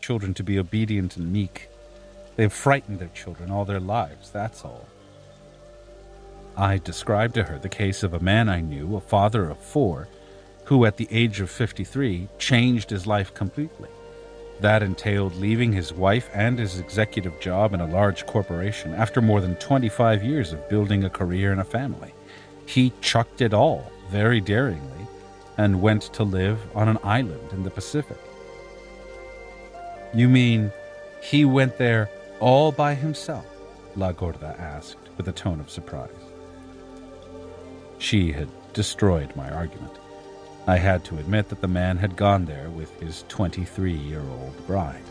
children to be obedient and meek. They've frightened their children all their lives, that's all. I described to her the case of a man I knew, a father of 4, who at the age of 53 changed his life completely. That entailed leaving his wife and his executive job in a large corporation after more than 25 years of building a career and a family. He chucked it all, very daringly, and went to live on an island in the Pacific. You mean he went there all by himself? La Gorda asked with a tone of surprise. She had destroyed my argument. I had to admit that the man had gone there with his 23-year-old bride,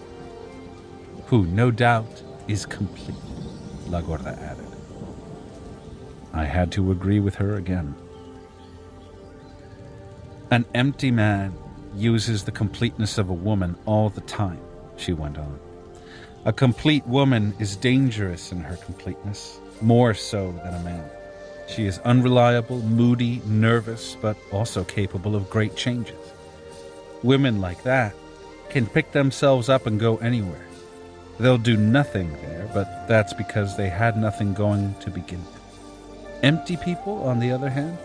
who no doubt is complete, La Gorda added. I had to agree with her again. An empty man uses the completeness of a woman all the time, she went on. A complete woman is dangerous in her completeness, more so than a man. She is unreliable, moody, nervous, but also capable of great changes. Women like that can pick themselves up and go anywhere. They'll do nothing there, but that's because they had nothing going to begin with. Empty people, on the other hand,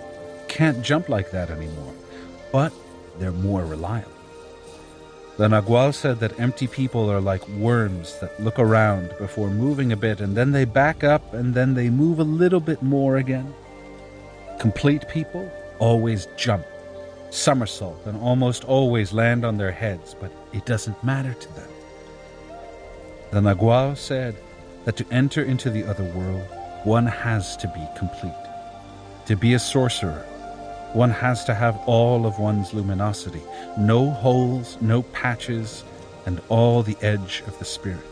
can't jump like that anymore, but they're more reliable. The Nagual said that empty people are like worms that look around before moving a bit, and then they back up, and then they move a little bit more again. Complete people always jump, somersault, and almost always land on their heads, but it doesn't matter to them. The Nagual said that to enter into the other world, one has to be complete. To be a sorcerer, one has to have all of one's luminosity, no holes, no patches, and all the edge of the spirit.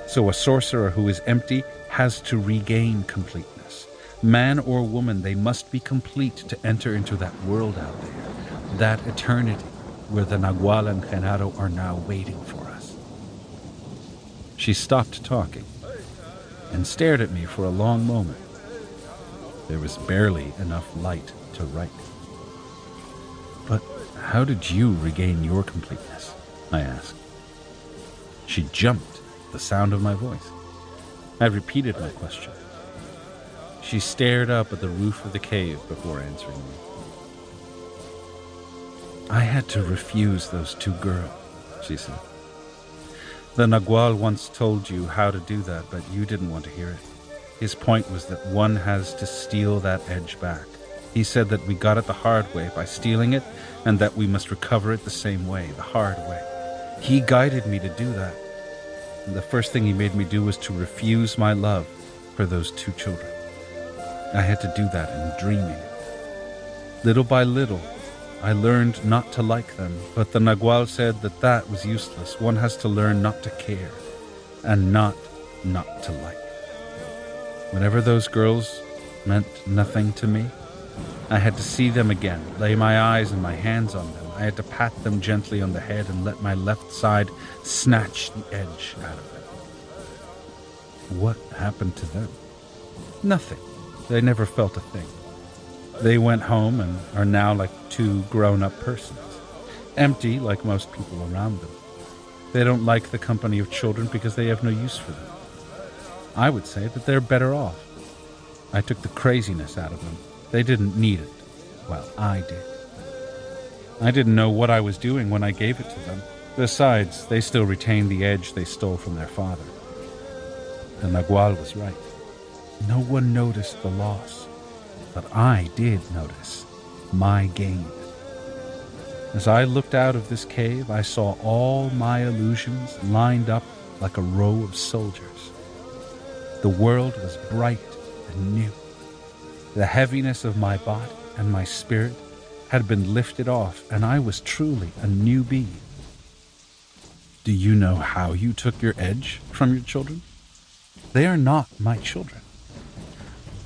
So a sorcerer who is empty has to regain completeness. Man or woman, they must be complete to enter into that world out there, that eternity where the Nagual and Genaro are now waiting for us. She stopped talking and stared at me for a long moment. There was barely enough light to write. But how did you regain your completeness? I asked. She jumped at the sound of my voice. I repeated my question. She stared up at the roof of the cave before answering me. I had to refuse those 2 girls, she said. The Nagual once told you how to do that, but you didn't want to hear it. His point was that one has to steal that edge back. He said that we got it the hard way by stealing it, and that we must recover it the same way, the hard way. He guided me to do that. And the first thing he made me do was to refuse my love for those 2 children. I had to do that in dreaming. Little by little, I learned not to like them, but the Nagual said that that was useless. One has to learn not to care, and not to like. Whenever those girls meant nothing to me, I had to see them again, lay my eyes and my hands on them. I had to pat them gently on the head and let my left side snatch the edge out of them. What happened to them? Nothing. They never felt a thing. They went home and are now like 2 grown-up persons, empty like most people around them. They don't like the company of children because they have no use for them. I would say that they're better off. I took the craziness out of them. They didn't need it. Well, I did. I didn't know what I was doing when I gave it to them. Besides, they still retained the edge they stole from their father. The Nagual was right. No one noticed the loss, but I did notice my gain. As I looked out of this cave, I saw all my illusions lined up like a row of soldiers. The world was bright and new. The heaviness of my body and my spirit had been lifted off, and I was truly a new being. Do you know how you took your edge from your children? They are not my children.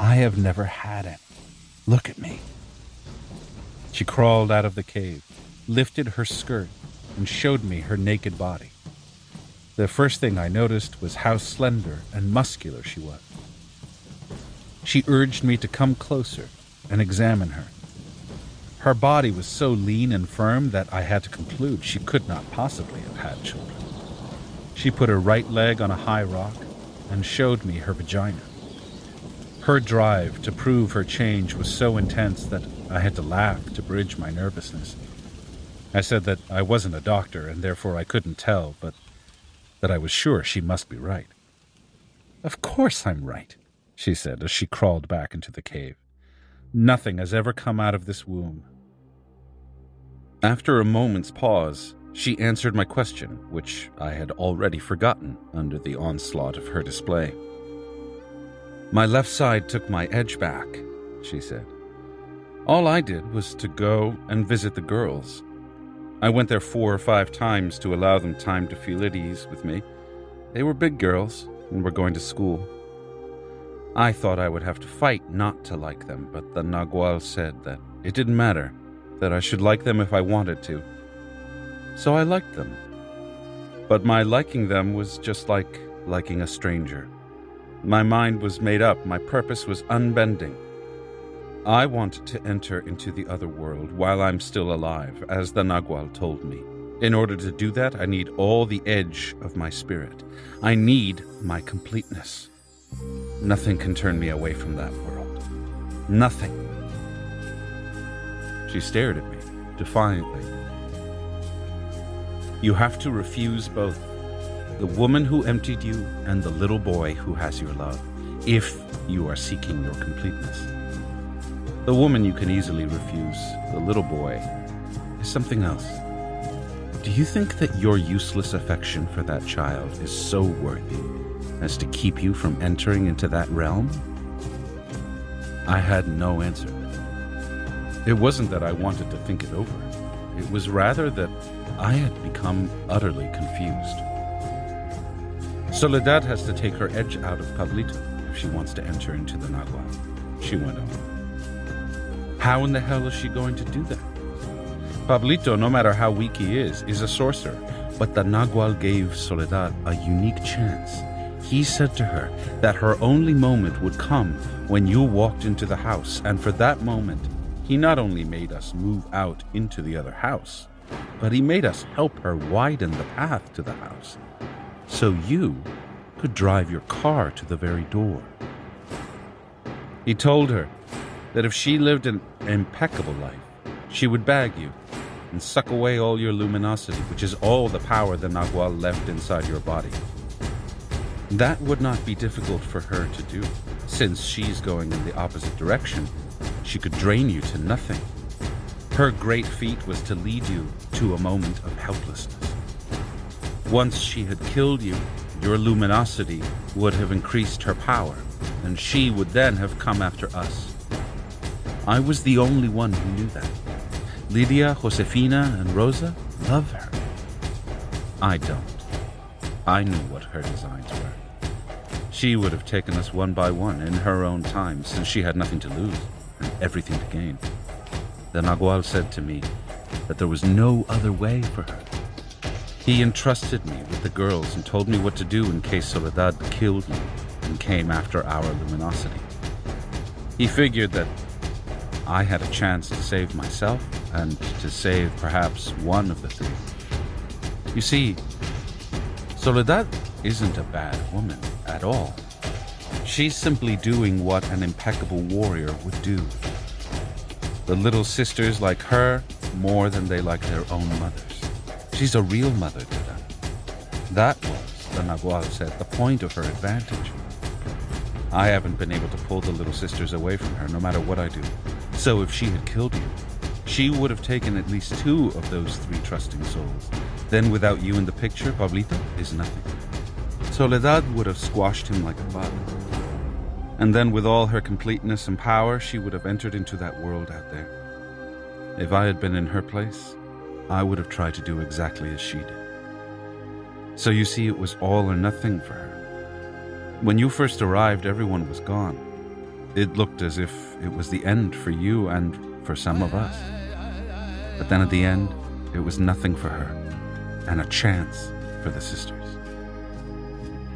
I have never had any. Look at me. She crawled out of the cave, lifted her skirt, and showed me her naked body. The first thing I noticed was how slender and muscular she was. She urged me to come closer and examine her. Her body was so lean and firm that I had to conclude she could not possibly have had children. She put her right leg on a high rock and showed me her vagina. Her drive to prove her change was so intense that I had to laugh to bridge my nervousness. I said that I wasn't a doctor and therefore I couldn't tell, but that I was sure she must be right. "Of course I'm right," she said as she crawled back into the cave. "Nothing has ever come out of this womb." After a moment's pause, she answered my question, which I had already forgotten under the onslaught of her display. "My left side took my edge back," she said. "All I did was to go and visit the girls. I went there 4 or 5 times to allow them time to feel at ease with me. They were big girls and were going to school. I thought I would have to fight not to like them, but the Nagual said that it didn't matter, that I should like them if I wanted to. So I liked them. But my liking them was just like liking a stranger. My mind was made up, my purpose was unbending. I wanted to enter into the other world while I'm still alive, as the Nagual told me. In order to do that, I need all the edge of my spirit. I need my completeness. Nothing can turn me away from that world. Nothing." She stared at me, defiantly. "You have to refuse both. The woman who emptied you and the little boy who has your love, if you are seeking your completeness. The woman you can easily refuse. The little boy is something else. Do you think that your useless affection for that child is so worthy as to keep you from entering into that realm?" I had no answer. It wasn't that I wanted to think it over. It was rather that I had become utterly confused. "Soledad has to take her edge out of Pablito if she wants to enter into the Nagual," she went on. "How in the hell is she going to do that? Pablito, no matter how weak he is a sorcerer, but the Nagual gave Soledad a unique chance. He said to her that her only moment would come when you walked into the house, and for that moment, he not only made us move out into the other house, but he made us help her widen the path to the house, so you could drive your car to the very door. He told her that if she lived an impeccable life, she would bag you and suck away all your luminosity, which is all the power the Nagual left inside your body. That would not be difficult for her to do, since she's going in the opposite direction. She could drain you to nothing. Her great feat was to lead you to a moment of helplessness. Once she had killed you, your luminosity would have increased her power, and she would then have come after us. I was the only one who knew that. Lydia, Josefina, and Rosa love her. I don't. I knew what her designs were. She would have taken us one by one in her own time, since she had nothing to lose and everything to gain. The Nagual said to me that there was no other way for her. He entrusted me with the girls and told me what to do in case Soledad killed me and came after our luminosity. He figured that I had a chance to save myself and to save perhaps one of the three. You see, Soledad isn't a bad woman at all. She's simply doing what an impeccable warrior would do. The little sisters like her more than they like their own mothers. She's a real mother to them. That was, the Nagual said, the point of her advantage. I haven't been able to pull the little sisters away from her, no matter what I do. So if she had killed you, she would have taken at least 2 of those 3 trusting souls. Then without you in the picture, Pablito is nothing. Soledad would have squashed him like a bug. And then with all her completeness and power, she would have entered into that world out there. If I had been in her place, I would have tried to do exactly as she did. So you see, it was all or nothing for her. When you first arrived, everyone was gone. It looked as if it was the end for you and for some of us. But then at the end, it was nothing for her, and a chance for the sisters.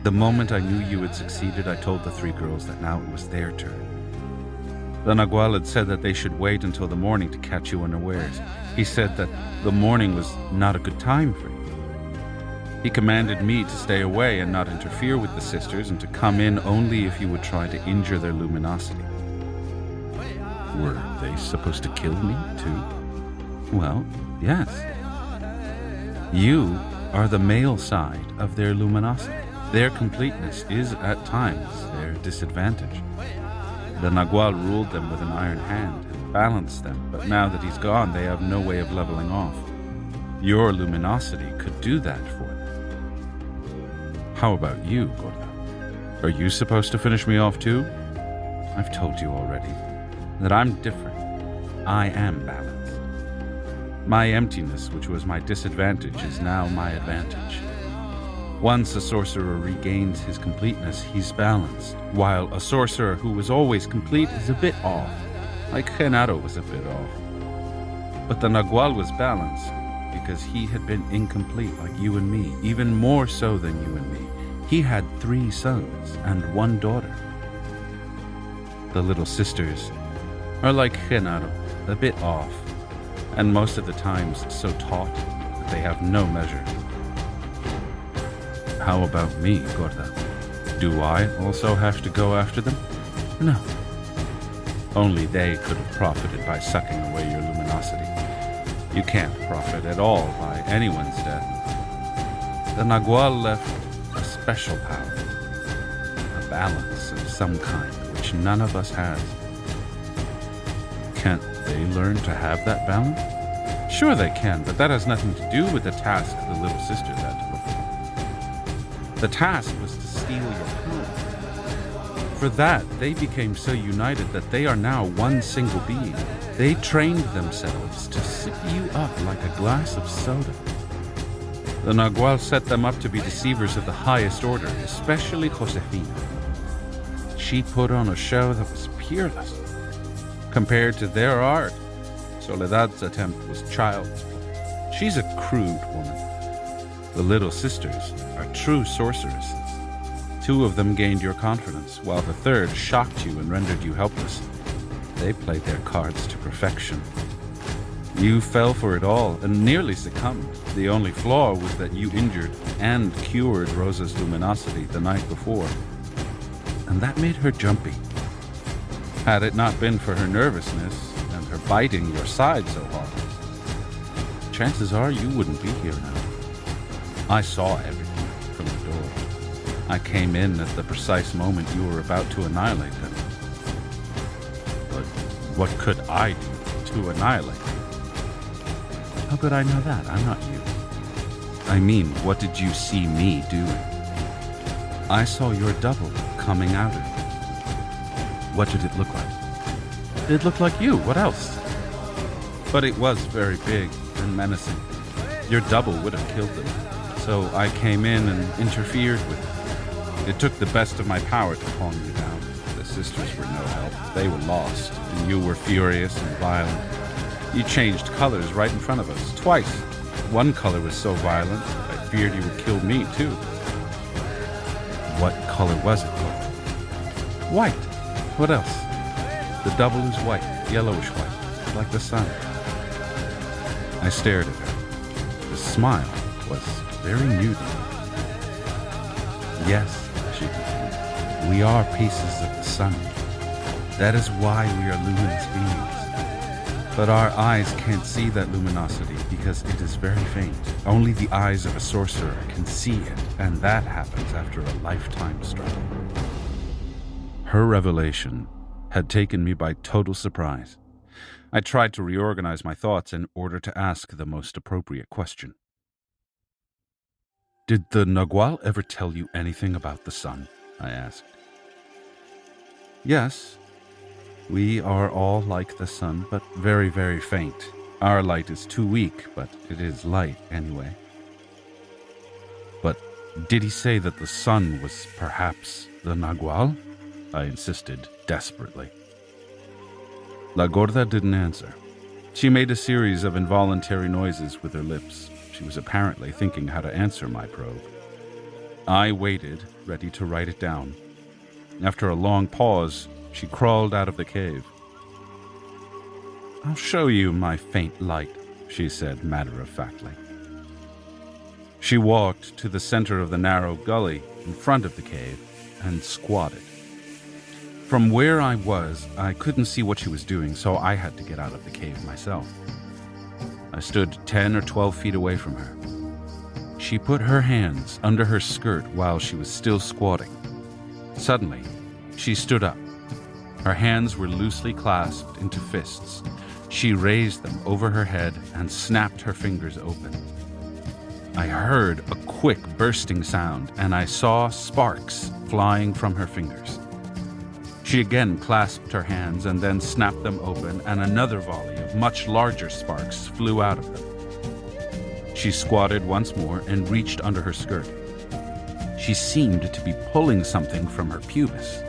The moment I knew you had succeeded, I told the 3 girls that now it was their turn. The Nagual had said that they should wait until the morning to catch you unawares. He said that the morning was not a good time for you. He commanded me to stay away and not interfere with the sisters, and to come in only if you would try to injure their luminosity. Were they supposed to kill me, too? Well, yes. You are the male side of their luminosity. Their completeness is, at times, their disadvantage. The Nagual ruled them with an iron hand and balanced them, but now that he's gone, they have no way of leveling off. Your luminosity could do that for them. How about you, Gorda? Are you supposed to finish me off too? I've told you already that I'm different. I am balanced. My emptiness, which was my disadvantage, is now my advantage. Once a sorcerer regains his completeness, he's balanced, while a sorcerer who was always complete is a bit off, like Genaro was a bit off. But the Nagual was balanced because he had been incomplete like you and me, even more so than you and me. He had 3 sons and 1 daughter. The little sisters are like Genaro, a bit off, and most of the times so taut that they have no measure. How about me, Gorda? Do I also have to go after them? No. Only they could have profited by sucking away your luminosity. You can't profit at all by anyone's death. The Nagual left a special power, a balance of some kind, which none of us has. Can't they learn to have that balance? Sure they can, but that has nothing to do with the task the little sisters had to perform. The task was to steal your power. For that, they became so united that they are now one single being. They trained themselves to sip you up like a glass of soda. The Nagual set them up to be deceivers of the highest order, especially Josefina. She put on a show that was peerless. Compared to their art, Soledad's attempt was child's play. She's a crude woman. The little sisters are true sorceresses. 2 of them gained your confidence, while the third shocked you and rendered you helpless. They played their cards to perfection. You fell for it all and nearly succumbed. The only flaw was that you injured and cured Rosa's luminosity the night before. And that made her jumpy. Had it not been for her nervousness and her biting your side so hard, chances are you wouldn't be here now. I saw everything from the door. I came in at the precise moment you were about to annihilate them. But what could I do to annihilate them? How could I know that? I'm not you. I mean, what did you see me doing? I saw your double coming out of it. What did it look like? It looked like you. What else? But it was very big and menacing. Your double would have killed them. So I came in and interfered with it. It took the best of my power to calm you down. The sisters were no help. They were lost, and you were furious and violent. You changed colors right in front of us, twice. One color was so violent, I feared you would kill me, too. What color was it, Gorda? White. What else? The double is white, yellowish white, like the sun. I stared at her. The smile was very new to me. Yes, she continued, we are pieces of the sun. That is why we are luminous beings. But our eyes can't see that luminosity because it is very faint. Only the eyes of a sorcerer can see it, and that happens after a lifetime struggle. Her revelation had taken me by total surprise. I tried to reorganize my thoughts in order to ask the most appropriate question. Did the Nagual ever tell you anything about the sun? I asked. Yes. We are all like the sun, but very, very faint. Our light is too weak, but it is light anyway. But did he say that the sun was perhaps the Nagual? I insisted desperately. La Gorda didn't answer. She made a series of involuntary noises with her lips. She was apparently thinking how to answer my probe. I waited, ready to write it down. After a long pause, she crawled out of the cave. I'll show you my faint light, she said matter-of-factly. She walked to the center of the narrow gully in front of the cave and squatted. From where I was, I couldn't see what she was doing, so I had to get out of the cave myself. I stood 10 or 12 feet away from her. She put her hands under her skirt while she was still squatting. Suddenly, she stood up. Her hands were loosely clasped into fists. She raised them over her head and snapped her fingers open. I heard a quick bursting sound, and I saw sparks flying from her fingers. She again clasped her hands and then snapped them open, and another volley of much larger sparks flew out of them. She squatted once more and reached under her skirt. She seemed to be pulling something from her pubis.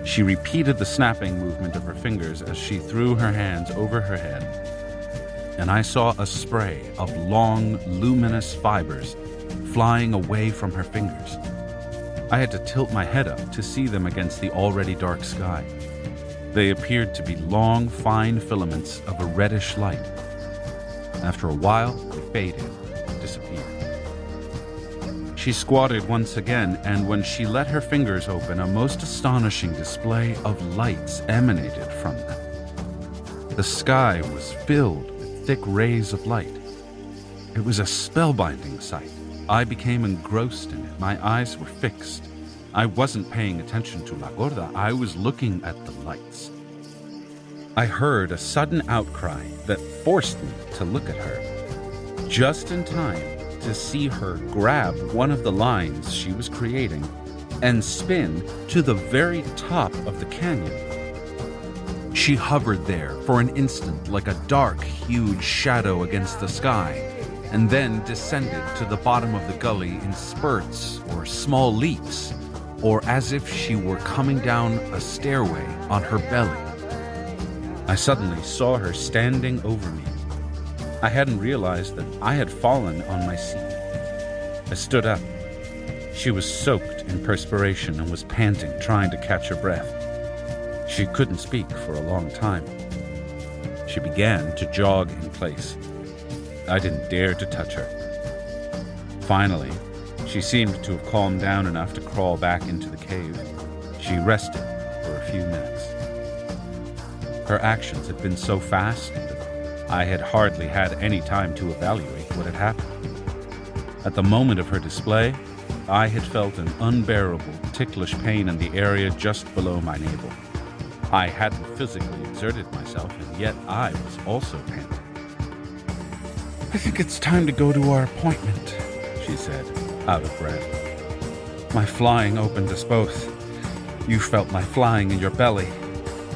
She repeated the snapping movement of her fingers as she threw her hands over her head, and I saw a spray of long, luminous fibers flying away from her fingers. I had to tilt my head up to see them against the already dark sky. They appeared to be long, fine filaments of a reddish light. After a while, they faded, disappeared. She squatted once again, and when she let her fingers open, a most astonishing display of lights emanated from them. The sky was filled with thick rays of light. It was a spellbinding sight. I became engrossed in it. My eyes were fixed. I wasn't paying attention to La Gorda. I was looking at the lights. I heard a sudden outcry that forced me to look at her. Just in time to see her grab one of the lines she was creating and spin to the very top of the canyon. She hovered there for an instant like a dark, huge shadow against the sky, and then descended to the bottom of the gully in spurts or small leaps, or as if she were coming down a stairway on her belly. I suddenly saw her standing over me. I hadn't realized that I had fallen on my seat. I stood up. She was soaked in perspiration and was panting, trying to catch her breath. She couldn't speak for a long time. She began to jog in place. I didn't dare to touch her. Finally, she seemed to have calmed down enough to crawl back into the cave. She rested for a few minutes. Her actions had been so fast that I had hardly had any time to evaluate what had happened. At the moment of her display, I had felt an unbearable, ticklish pain in the area just below my navel. I hadn't physically exerted myself, and yet I was also panting. "I think it's time to go to our appointment," she said, out of breath. "My flying opened us both. You felt my flying in your belly.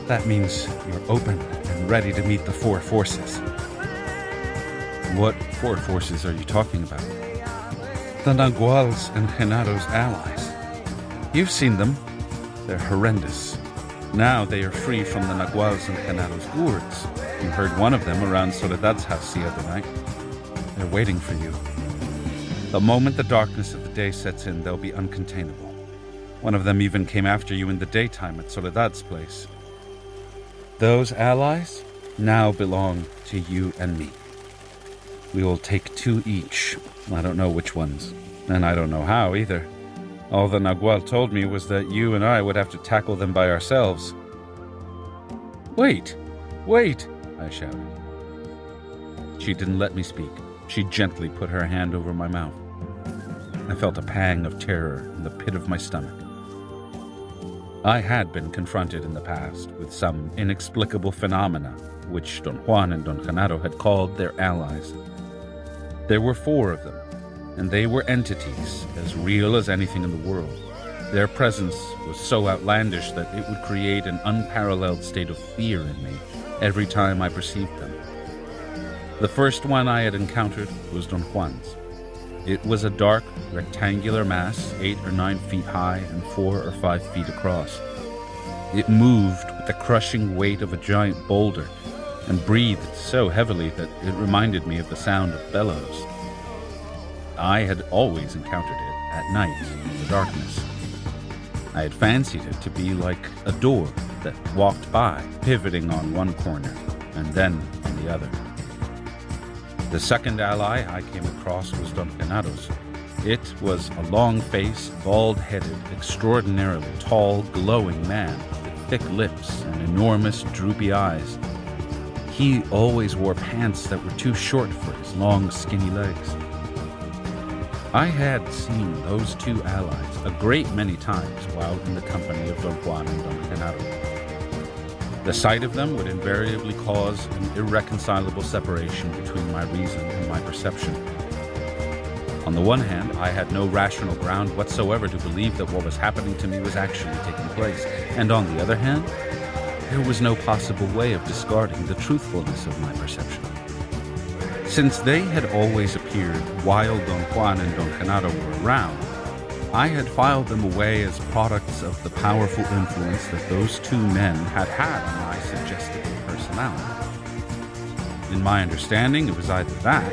That means you're open and ready to meet the four forces." "What four forces are you talking about?" "The Naguals and Genado's allies. You've seen them. They're horrendous. Now they are free from the Naguals and Genado's gourds. You heard one of them around Soledad's house the other night. They're waiting for you. The moment the darkness of the day sets in, they'll be uncontainable. One of them even came after you in the daytime at Soledad's place. Those allies now belong to you and me. We will take 2 each. I don't know which ones, and I don't know how either. All the Nagual told me was that you and I would have to tackle them by ourselves." "Wait! Wait!" I shouted. She didn't let me speak. She gently put her hand over my mouth. I felt a pang of terror in the pit of my stomach. I had been confronted in the past with some inexplicable phenomena which Don Juan and Don Genaro had called their allies. There were 4 of them, and they were entities as real as anything in the world. Their presence was so outlandish that it would create an unparalleled state of fear in me every time I perceived them. The first one I had encountered was Don Juan's. It was a dark, rectangular mass, 8 or 9 feet high and 4 or 5 feet across. It moved with the crushing weight of a giant boulder and breathed so heavily that it reminded me of the sound of bellows. I had always encountered it at night in the darkness. I had fancied it to be like a door that walked by, pivoting on one corner and then on the other. The second ally I came across was Don Genado's. It was a long-faced, bald-headed, extraordinarily tall, glowing man with thick lips and enormous, droopy eyes. He always wore pants that were too short for his long, skinny legs. I had seen those two allies a great many times while in the company of Don Juan and Don Genaro. The sight of them would invariably cause an irreconcilable separation between my reason and my perception. On the one hand, I had no rational ground whatsoever to believe that what was happening to me was actually taking place, and on the other hand, there was no possible way of discarding the truthfulness of my perception. Since they had always appeared while Don Juan and Don Genaro were around, I had filed them away as products of the powerful influence that those two men had had on my suggestible personality. In my understanding, it was either that,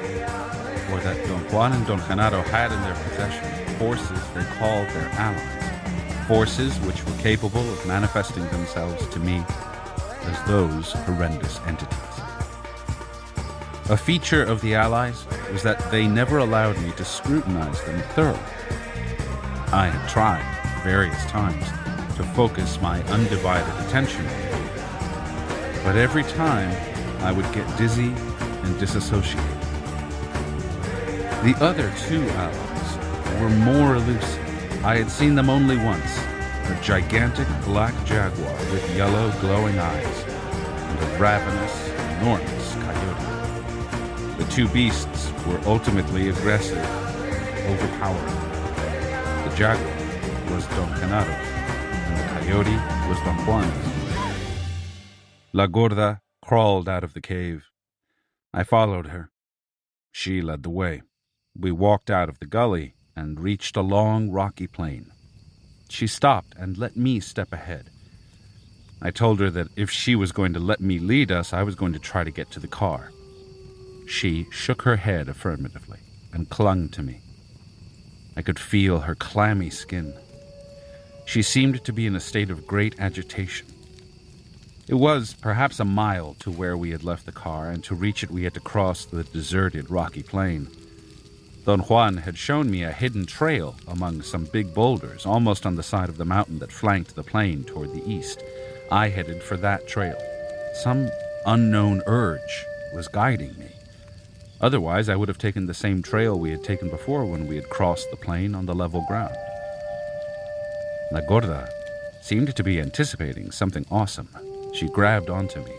or that Don Juan and Don Genaro had in their possession forces they called their allies, forces which were capable of manifesting themselves to me as those horrendous entities. A feature of the allies was that they never allowed me to scrutinize them thoroughly. I had tried, various times, to focus my undivided attention on them, but every time I would get dizzy and disassociated. The other two allies were more elusive. I had seen them only once, a gigantic black jaguar with yellow glowing eyes, and a ravenous, enormous coyote. The two beasts were ultimately aggressive, overpowering. The jaguar was Don Genaro's, and the coyote was Don Juan's. La Gorda crawled out of the cave. I followed her. She led the way. We walked out of the gully and reached a long, rocky plain. She stopped and let me step ahead. I told her that if she was going to let me lead us, I was going to try to get to the car. She shook her head affirmatively and clung to me. I could feel her clammy skin. She seemed to be in a state of great agitation. It was perhaps a mile to where we had left the car, and to reach it we had to cross the deserted rocky plain. Don Juan had shown me a hidden trail among some big boulders, almost on the side of the mountain that flanked the plain toward the east. I headed for that trail. Some unknown urge was guiding me. Otherwise, I would have taken the same trail we had taken before when we had crossed the plain on the level ground. La Gorda seemed to be anticipating something awesome. She grabbed onto me.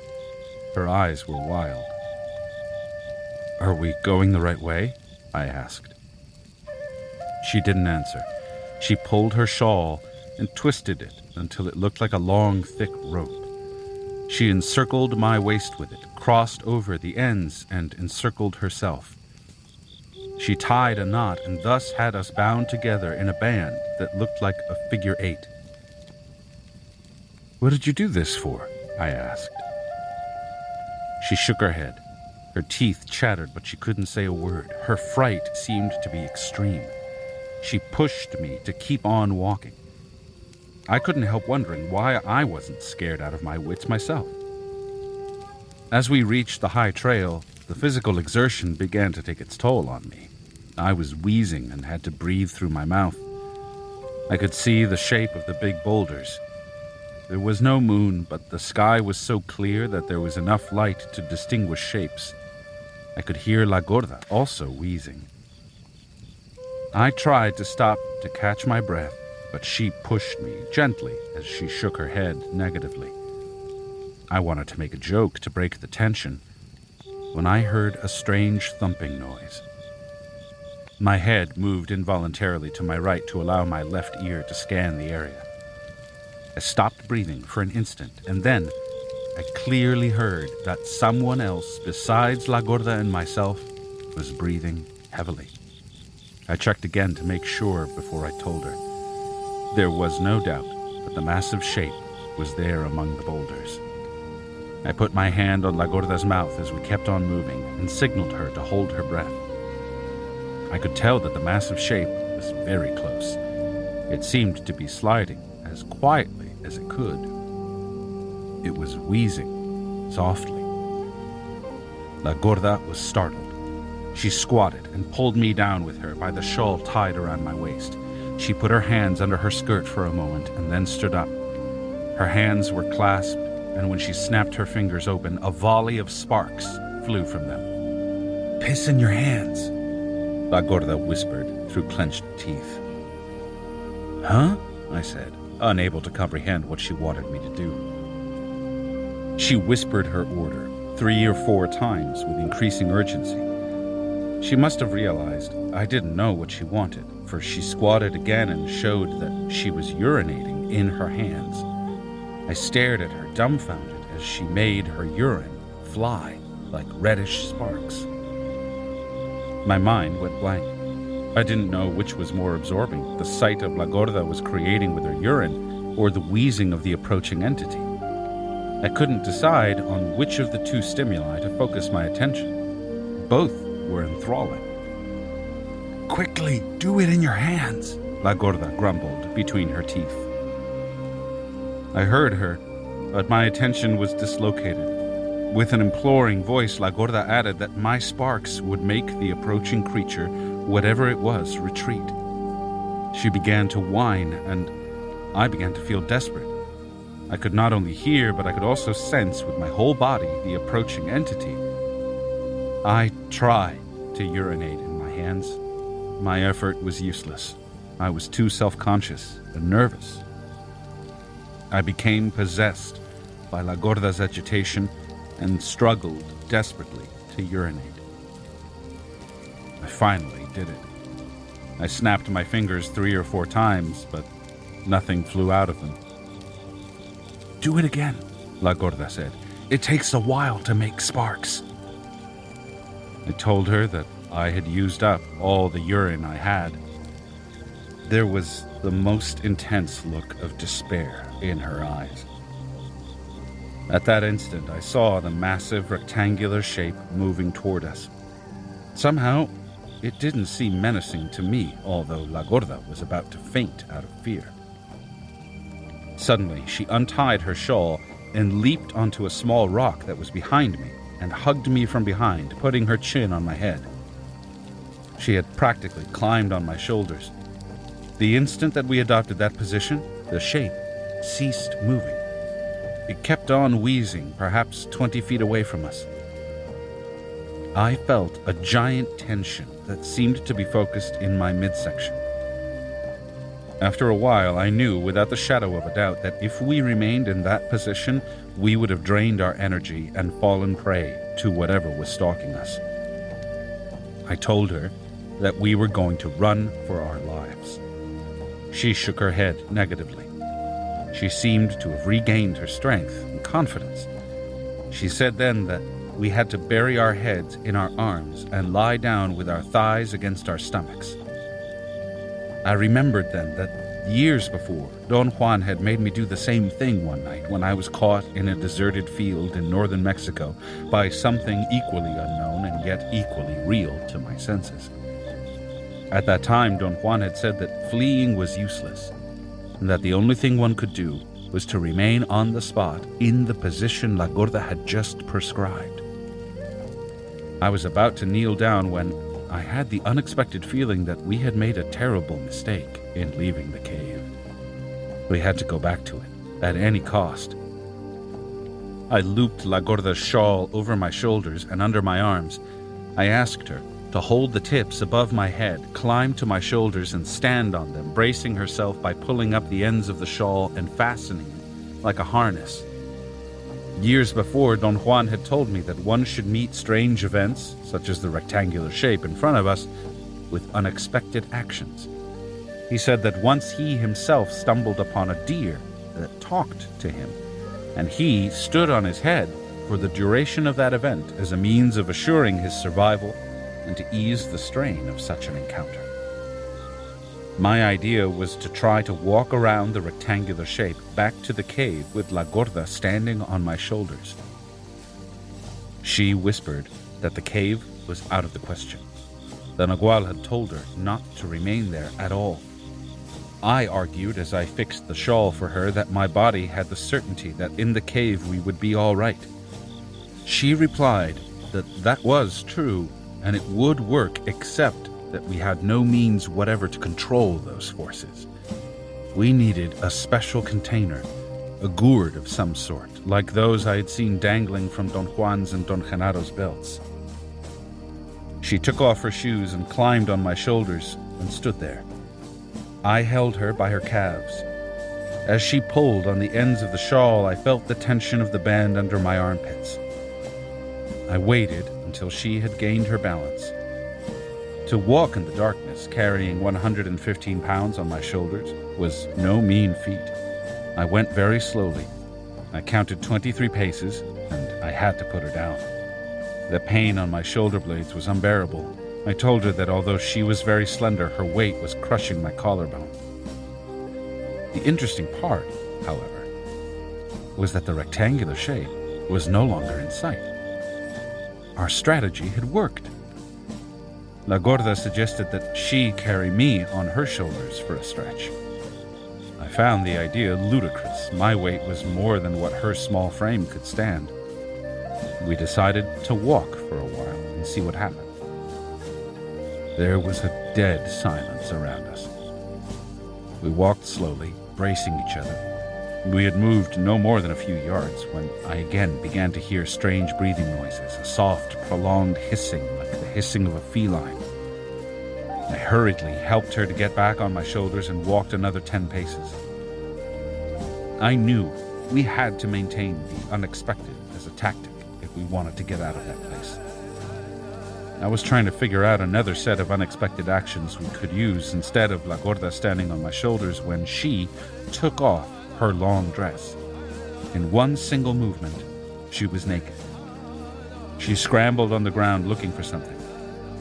Her eyes were wild. "Are we going the right way?" I asked. She didn't answer. She pulled her shawl and twisted it until it looked like a long, thick rope. She encircled my waist with it, crossed over the ends, and encircled herself. She tied a knot and thus had us bound together in a band that looked like a figure 8. "What did you do this for?" I asked. She shook her head. Her teeth chattered, but she couldn't say a word. Her fright seemed to be extreme. She pushed me to keep on walking. I couldn't help wondering why I wasn't scared out of my wits myself. As we reached the high trail, the physical exertion began to take its toll on me. I was wheezing and had to breathe through my mouth. I could see the shape of the big boulders. There was no moon, but the sky was so clear that there was enough light to distinguish shapes. I could hear La Gorda also wheezing. I tried to stop to catch my breath, but she pushed me gently as she shook her head negatively. I wanted to make a joke to break the tension when I heard a strange thumping noise. My head moved involuntarily to my right to allow my left ear to scan the area. I stopped breathing for an instant, and then I clearly heard that someone else besides La Gorda and myself was breathing heavily. I checked again to make sure before I told her. There was no doubt that the massive shape was there among the boulders. I put my hand on La Gorda's mouth as we kept on moving and signaled her to hold her breath. I could tell that the massive shape was very close. It seemed to be sliding as quietly as it could. It was wheezing softly. La Gorda was startled. She squatted and pulled me down with her by the shawl tied around my waist. She put her hands under her skirt for a moment and then stood up. Her hands were clasped, and when she snapped her fingers open, a volley of sparks flew from them. "Piss in your hands," La Gorda whispered through clenched teeth. "Huh?" I said, unable to comprehend what she wanted me to do. She whispered her order 3 or 4 times with increasing urgency. She must have realized I didn't know what she wanted, for she squatted again and showed that she was urinating in her hands. I stared at her, dumbfounded, as she made her urine fly like reddish sparks. My mind went blank. I didn't know which was more absorbing, the sight of La Gorda was creating with her urine, or the wheezing of the approaching entity. I couldn't decide on which of the two stimuli to focus my attention. Both were enthralling. "Quickly, do it in your hands," La Gorda grumbled between her teeth. I heard her, but my attention was dislocated. With an imploring voice, La Gorda added that my sparks would make the approaching creature, whatever it was, retreat. She began to whine, and I began to feel desperate. I could not only hear, but I could also sense with my whole body the approaching entity. I tried to urinate in my hands. My effort was useless. I was too self-conscious and nervous. I became possessed by La Gorda's agitation and struggled desperately to urinate. I finally did it. I snapped my fingers 3 or 4 times, but nothing flew out of them. "Do it again," La Gorda said. "It takes a while to make sparks." I told her that I had used up all the urine I had. There was the most intense look of despair in her eyes. At that instant, I saw the massive rectangular shape moving toward us. Somehow, it didn't seem menacing to me, although La Gorda was about to faint out of fear. Suddenly, she untied her shawl and leaped onto a small rock that was behind me and hugged me from behind, putting her chin on my head. She had practically climbed on my shoulders. The instant that we adopted that position, the shape ceased moving. It kept on wheezing, perhaps 20 feet away from us. I felt a giant tension that seemed to be focused in my midsection. After a while, I knew without the shadow of a doubt that if we remained in that position, we would have drained our energy and fallen prey to whatever was stalking us. I told her that we were going to run for our lives. She shook her head negatively. She seemed to have regained her strength and confidence. She said then that we had to bury our heads in our arms and lie down with our thighs against our stomachs. I remembered then that years before, Don Juan had made me do the same thing one night when I was caught in a deserted field in northern Mexico by something equally unknown and yet equally real to my senses. At that time, Don Juan had said that fleeing was useless, and that the only thing one could do was to remain on the spot in the position La Gorda had just prescribed. I was about to kneel down when I had the unexpected feeling that we had made a terrible mistake in leaving the cave. We had to go back to it, at any cost. I looped La Gorda's shawl over my shoulders and under my arms. I asked her to hold the tips above my head, climb to my shoulders and stand on them, bracing herself by pulling up the ends of the shawl and fastening it like a harness. Years before, Don Juan had told me that one should meet strange events, such as the rectangular shape in front of us, with unexpected actions. He said that once he himself stumbled upon a deer that talked to him, and he stood on his head for the duration of that event as a means of assuring his survival and to ease the strain of such an encounter. My idea was to try to walk around the rectangular shape back to the cave with La Gorda standing on my shoulders. She whispered that the cave was out of the question. The Nagual had told her not to remain there at all. I argued as I fixed the shawl for her that my body had the certainty that in the cave we would be all right. She replied that that was true, and it would work except that we had no means whatever to control those forces. We needed a special container, a gourd of some sort, like those I had seen dangling from Don Juan's and Don Genado's belts. She took off her shoes and climbed on my shoulders and stood there. I held her by her calves. As she pulled on the ends of the shawl, I felt the tension of the band under my armpits. I waited until she had gained her balance. To walk in the darkness, carrying 115 pounds on my shoulders, was no mean feat. I went very slowly. I counted 23 paces, and I had to put her down. The pain on my shoulder blades was unbearable. I told her that although she was very slender, her weight was crushing my collarbone. The interesting part, however, was that the rectangular shape was no longer in sight. Our strategy had worked. La Gorda suggested that she carry me on her shoulders for a stretch. I found the idea ludicrous. My weight was more than what her small frame could stand. We decided to walk for a while and see what happened. There was a dead silence around us. We walked slowly, bracing each other. We had moved no more than a few yards when I again began to hear strange breathing noises, a soft, prolonged hissing like the hissing of a feline. I hurriedly helped her to get back on my shoulders and walked another 10 paces. I knew we had to maintain the unexpected as a tactic if we wanted to get out of that place. I was trying to figure out another set of unexpected actions we could use instead of La Gorda standing on my shoulders when she took off her long dress. In one single movement, she was naked. She scrambled on the ground looking for something.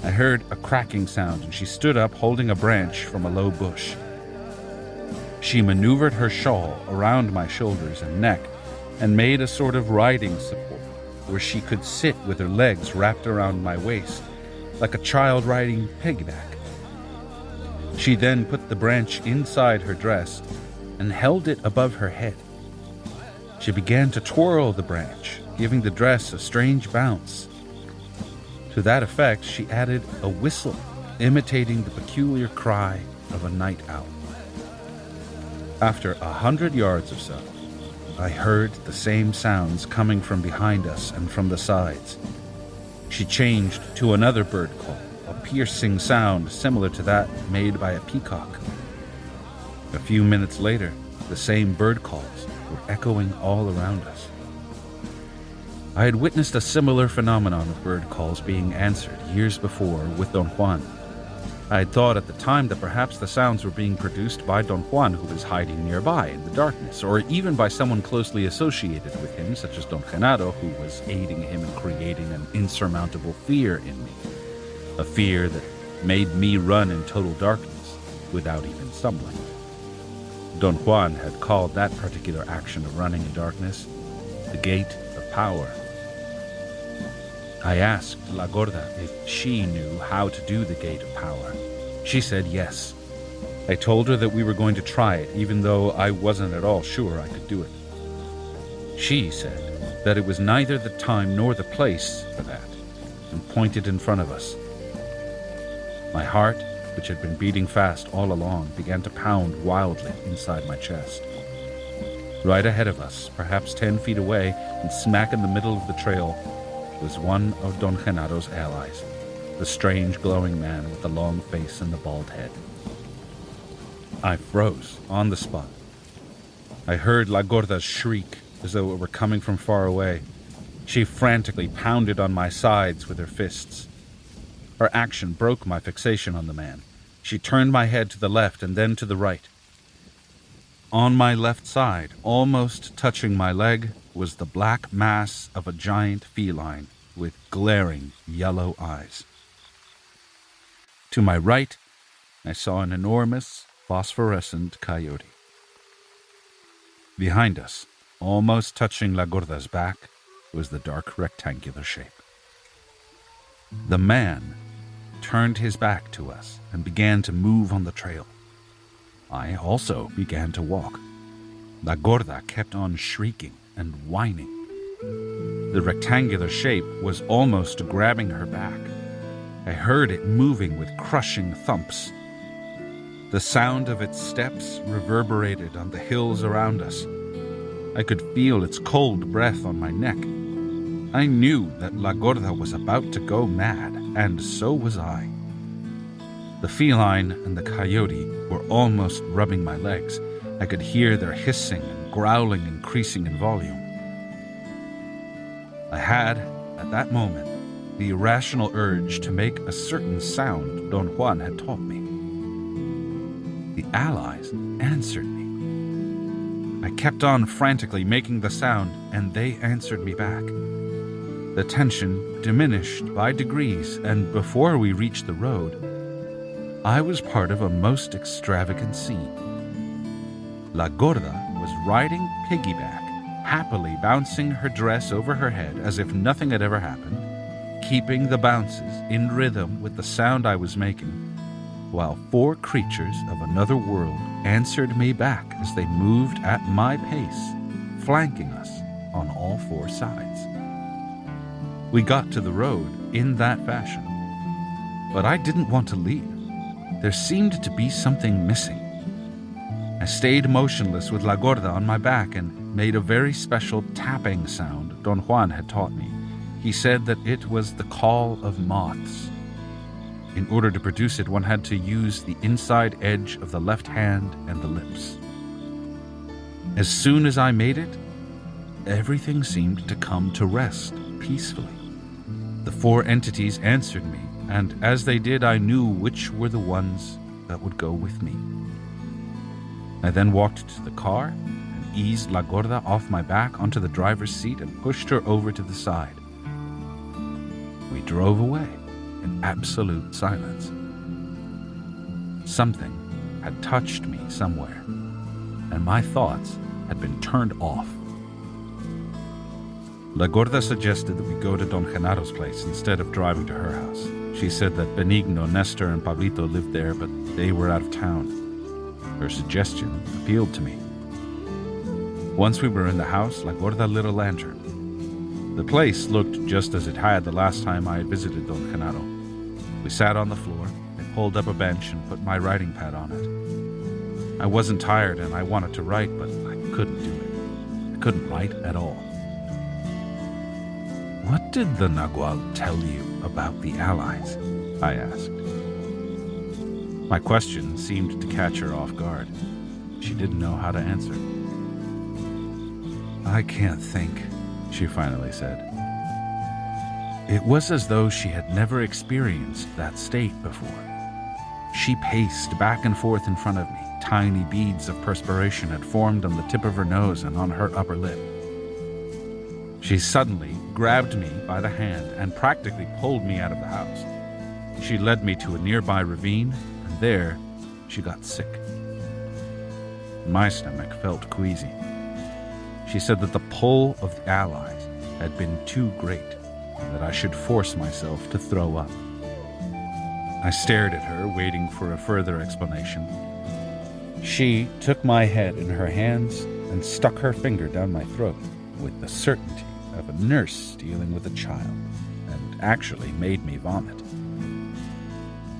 I heard a cracking sound and she stood up holding a branch from a low bush. She maneuvered her shawl around my shoulders and neck and made a sort of riding support where she could sit with her legs wrapped around my waist, like a child riding piggyback. She then put the branch inside her dress and held it above her head. She began to twirl the branch, giving the dress a strange bounce. To that effect, she added a whistle, imitating the peculiar cry of a night owl. After 100 yards or so, I heard the same sounds coming from behind us and from the sides. She changed to another bird call, a piercing sound similar to that made by a peacock. A few minutes later, the same bird calls were echoing all around us. I had witnessed a similar phenomenon of bird calls being answered years before with Don Juan. I had thought at the time that perhaps the sounds were being produced by Don Juan, who was hiding nearby in the darkness, or even by someone closely associated with him, such as Don Genado, who was aiding him in creating an insurmountable fear in me, a fear that made me run in total darkness without even stumbling. Don Juan had called that particular action of running in darkness the Gate of Power. I asked La Gorda if she knew how to do the Gate of Power. She said yes. I told her that we were going to try it, even though I wasn't at all sure I could do it. She said that it was neither the time nor the place for that, and pointed in front of us. My heart, which had been beating fast all along, began to pound wildly inside my chest. Right ahead of us, perhaps 10 feet away, and smack in the middle of the trail, was one of Don Genado's allies, the strange glowing man with the long face and the bald head. I froze on the spot. I heard La Gorda shriek as though it were coming from far away. She frantically pounded on my sides with her fists. Her action broke my fixation on the man. She turned my head to the left and then to the right. On my left side, almost touching my leg, was the black mass of a giant feline with glaring yellow eyes. To my right, I saw an enormous phosphorescent coyote. Behind us, almost touching La Gorda's back, was the dark rectangular shape. The man turned his back to us and began to move on the trail. I also began to walk. La Gorda kept on shrieking and whining. The rectangular shape was almost grabbing her back. I heard it moving with crushing thumps. The sound of its steps reverberated on the hills around us. I could feel its cold breath on my neck. I knew that La Gorda was about to go mad, and so was I. The feline and the coyote were almost rubbing my legs. I could hear their hissing and growling increasing in volume. I had, at that moment, the irrational urge to make a certain sound Don Juan had taught me. The allies answered me. I kept on frantically making the sound, and they answered me back. The tension diminished by degrees, and before we reached the road, I was part of a most extravagant scene. La Gorda was riding piggyback, happily bouncing her dress over her head as if nothing had ever happened, keeping the bounces in rhythm with the sound I was making, while 4 creatures of another world answered me back as they moved at my pace, flanking us on all 4 sides. We got to the road in that fashion, but I didn't want to leave. There seemed to be something missing. I stayed motionless with La Gorda on my back and made a very special tapping sound Don Juan had taught me. He said that it was the call of moths. In order to produce it, one had to use the inside edge of the left hand and the lips. As soon as I made it, everything seemed to come to rest peacefully. The 4 entities answered me, and as they did, I knew which were the ones that would go with me. I then walked to the car and eased La Gorda off my back onto the driver's seat and pushed her over to the side. We drove away in absolute silence. Something had touched me somewhere, and my thoughts had been turned off. La Gorda suggested that we go to Don Genaro's place instead of driving to her house. She said that Benigno, Nestor, and Pablito lived there, but they were out of town. Her suggestion appealed to me. Once we were in the house, La Gorda lit a lantern. The place looked just as it had the last time I had visited Don Genaro. We sat on the floor. I pulled up a bench and put my writing pad on it. I wasn't tired and I wanted to write, but I couldn't do it. I couldn't write at all. "What did the Nagual tell you about the allies?" I asked. My question seemed to catch her off guard. She didn't know how to answer. "I can't think," she finally said. It was as though she had never experienced that state before. She paced back and forth in front of me. Tiny beads of perspiration had formed on the tip of her nose and on her upper lip. She suddenly grabbed me by the hand and practically pulled me out of the house. She led me to a nearby ravine, and there she got sick. My stomach felt queasy. She said that the pull of the allies had been too great, and that I should force myself to throw up. I stared at her, waiting for a further explanation. She took my head in her hands and stuck her finger down my throat with the certainty of a nurse dealing with a child, and actually made me vomit.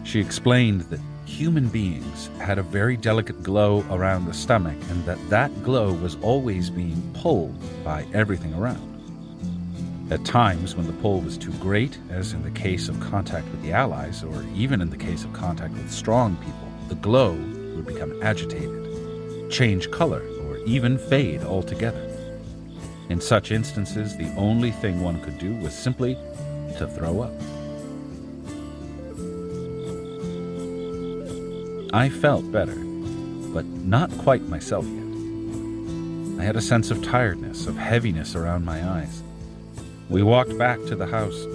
She explained that human beings had a very delicate glow around the stomach, and that glow was always being pulled by everything around. At times, when the pull was too great, as in the case of contact with the allies, or even in the case of contact with strong people, the glow would become agitated, change color, or even fade altogether. In such instances, the only thing one could do was simply to throw up. I felt better, but not quite myself yet. I had a sense of tiredness, of heaviness around my eyes. We walked back to the house.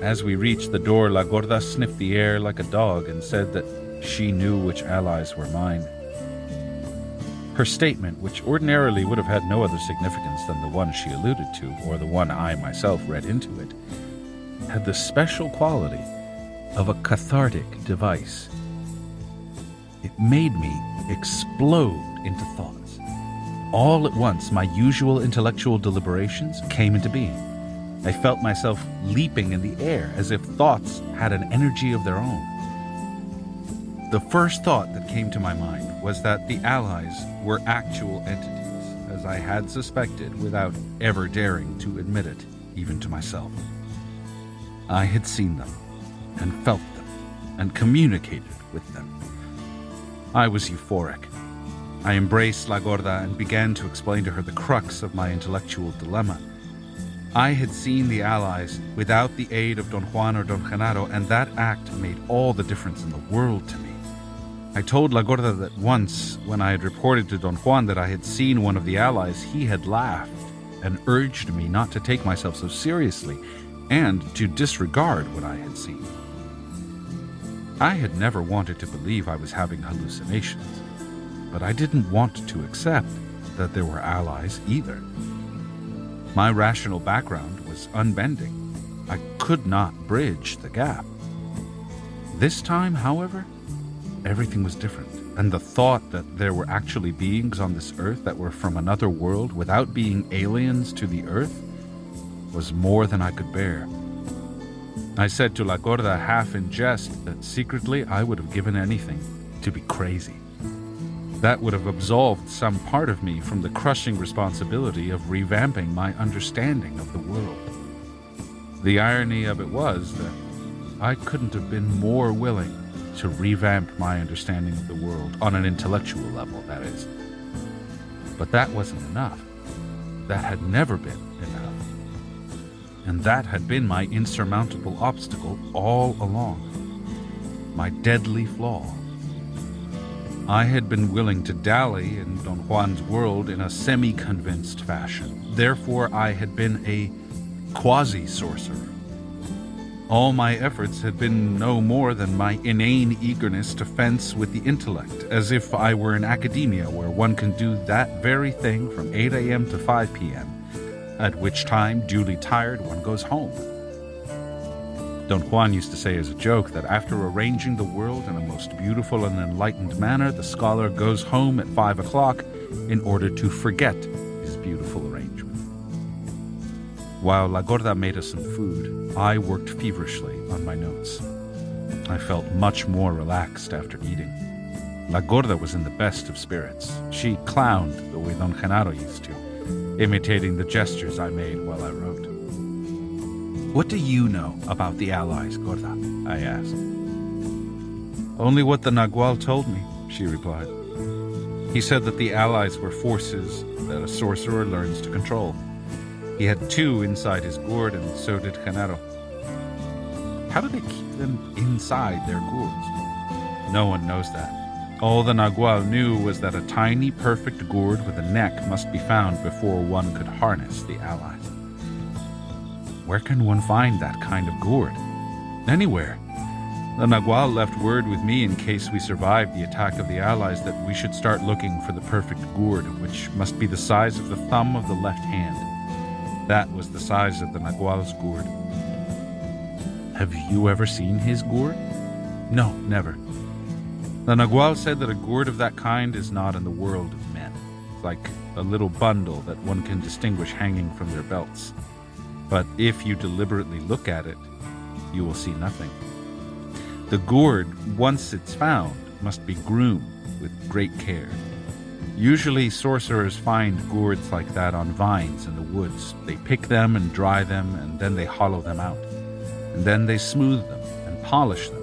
As we reached the door, La Gorda sniffed the air like a dog and said that she knew which allies were mine. Her statement, which ordinarily would have had no other significance than the one she alluded to, or the one I myself read into it, had the special quality of a cathartic device. It made me explode into thoughts. All at once, my usual intellectual deliberations came into being. I felt myself leaping in the air as if thoughts had an energy of their own. The first thought that came to my mind was that the allies were actual entities, as I had suspected without ever daring to admit it, even to myself. I had seen them, and felt them, and communicated with them. I was euphoric. I embraced La Gorda and began to explain to her the crux of my intellectual dilemma. I had seen the allies without the aid of Don Juan or Don Genaro, and that act made all the difference in the world to me. I told La Gorda that once, when I had reported to Don Juan that I had seen one of the allies, he had laughed and urged me not to take myself so seriously and to disregard what I had seen. I had never wanted to believe I was having hallucinations, but I didn't want to accept that there were allies either. My rational background was unbending. I could not bridge the gap. This time, however, everything was different, and the thought that there were actually beings on this earth that were from another world without being aliens to the earth was more than I could bear. I said to La Gorda, half in jest, that secretly I would have given anything to be crazy. That would have absolved some part of me from the crushing responsibility of revamping my understanding of the world. The irony of it was that I couldn't have been more willing to revamp my understanding of the world on an intellectual level, that is. But that wasn't enough. That had never been enough. And that had been my insurmountable obstacle all along. My deadly flaw. I had been willing to dally in Don Juan's world in a semi-convinced fashion. Therefore, I had been a quasi-sorcerer. All my efforts had been no more than my inane eagerness to fence with the intellect, as if I were in academia where one can do that very thing from 8 a.m. to 5 p.m., at which time, duly tired, one goes home. Don Juan used to say as a joke that after arranging the world in a most beautiful and enlightened manner, the scholar goes home at 5 o'clock in order to forget his beautiful arrangement. While La Gorda made us some food, I worked feverishly on my notes. I felt much more relaxed after eating. La Gorda was in the best of spirits. She clowned the way Don Genaro used to, imitating the gestures I made while I wrote. "What do you know about the allies, Gorda?" I asked. "Only what the Nagual told me," she replied. "He said that the allies were forces that a sorcerer learns to control. He had 2 inside his gourd, and so did Genaro." "How do they keep them inside their gourds?" "No one knows that. All the Nagual knew was that a tiny, perfect gourd with a neck must be found before one could harness the allies." "Where can one find that kind of gourd?" "Anywhere. The Nagual left word with me in case we survived the attack of the allies that we should start looking for the perfect gourd, which must be the size of the thumb of the left hand. That was the size of the Nagual's gourd." "Have you ever seen his gourd?" "No, never. The Nagual said that a gourd of that kind is not in the world of men. It's like a little bundle that one can distinguish hanging from their belts. But if you deliberately look at it, you will see nothing. The gourd, once it's found, must be groomed with great care. Usually sorcerers find gourds like that on vines in the woods. They pick them and dry them, and then they hollow them out. And then they smooth them and polish them.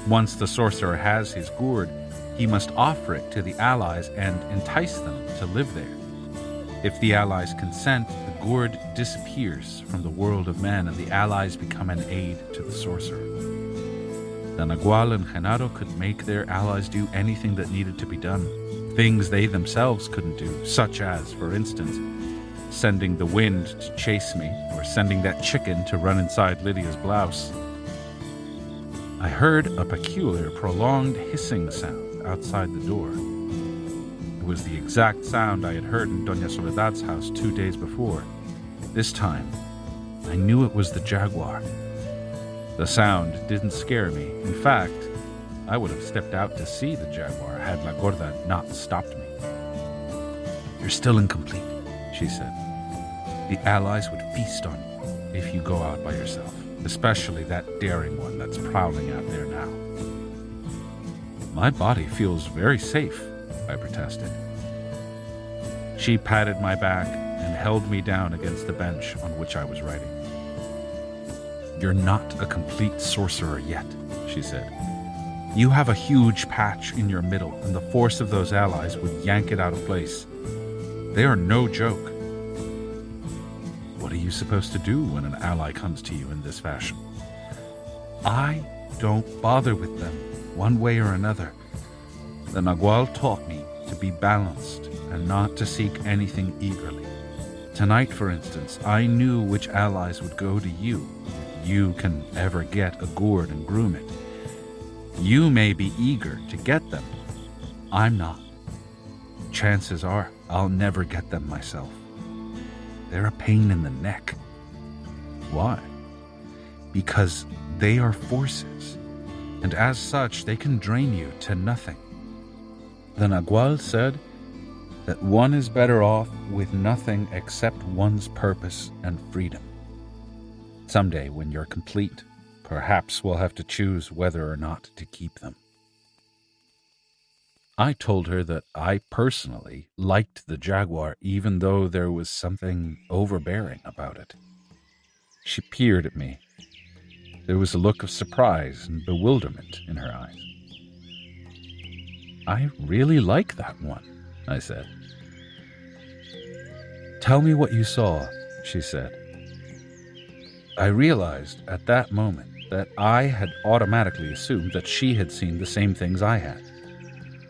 Once the sorcerer has his gourd, he must offer it to the allies and entice them to live there. If the allies consent, the gourd disappears from the world of men and the allies become an aid to the sorcerer. The Nagual and Genaro could make their allies do anything that needed to be done, things they themselves couldn't do, such as, for instance, sending the wind to chase me or sending that chicken to run inside Lydia's blouse. I heard a peculiar, prolonged hissing sound outside the door. It was the exact sound I had heard in Doña Soledad's house 2 days before. This time, I knew it was the jaguar. The sound didn't scare me. In fact, I would have stepped out to see the jaguar had La Gorda not stopped me. "You're still incomplete," she said. "The allies would feast on you. if you go out by yourself, especially that daring one that's prowling out there now. My body feels very safe, I protested. She patted my back and held me down against the bench on which I was writing. You're not a complete sorcerer yet, she said. You have a huge patch in your middle, and the force of those allies would yank it out of place. They are no joke. What are you supposed to do when an ally comes to you in this fashion? I don't bother with them, one way or another. The Nagual taught me to be balanced and not to seek anything eagerly. Tonight, for instance, I knew which allies would go to you, if you can ever get a gourd and groom it. You may be eager to get them. I'm not. Chances are I'll never get them myself. They're a pain in the neck. Why? Because they are forces, and as such they can drain you to nothing. The Nagual said that one is better off with nothing except one's purpose and freedom. Someday, when you're complete, perhaps we'll have to choose whether or not to keep them. I told her that I personally liked the jaguar, even though there was something overbearing about it. She peered at me. There was a look of surprise and bewilderment in her eyes. I really like that one, I said. Tell me what you saw, she said. I realized at that moment that I had automatically assumed that she had seen the same things I had.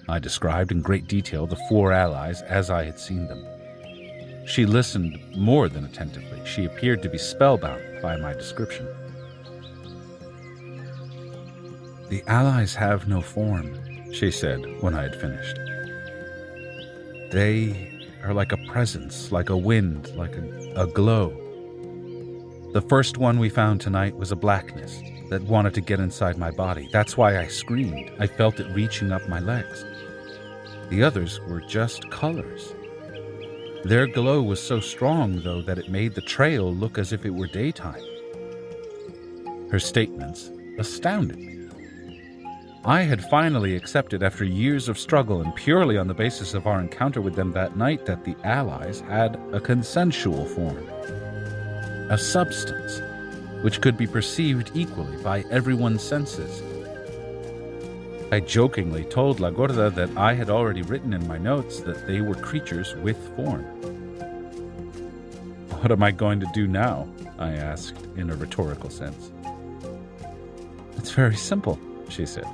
I described in great detail the 4 allies as I had seen them. She listened more than attentively. She appeared to be spellbound by my description. The allies have no form, she said when I had finished. They are like a presence, like a wind, like a glow. The first one we found tonight was a blackness that wanted to get inside my body. That's why I screamed. I felt it reaching up my legs. The others were just colors. Their glow was so strong, though, that it made the trail look as if it were daytime. Her statements astounded me. I had finally accepted, after years of struggle and purely on the basis of our encounter with them that night, that the allies had a consensual form, a substance which could be perceived equally by everyone's senses. I jokingly told La Gorda that I had already written in my notes that they were creatures with form. What am I going to do now? I asked in a rhetorical sense. It's very simple, she said.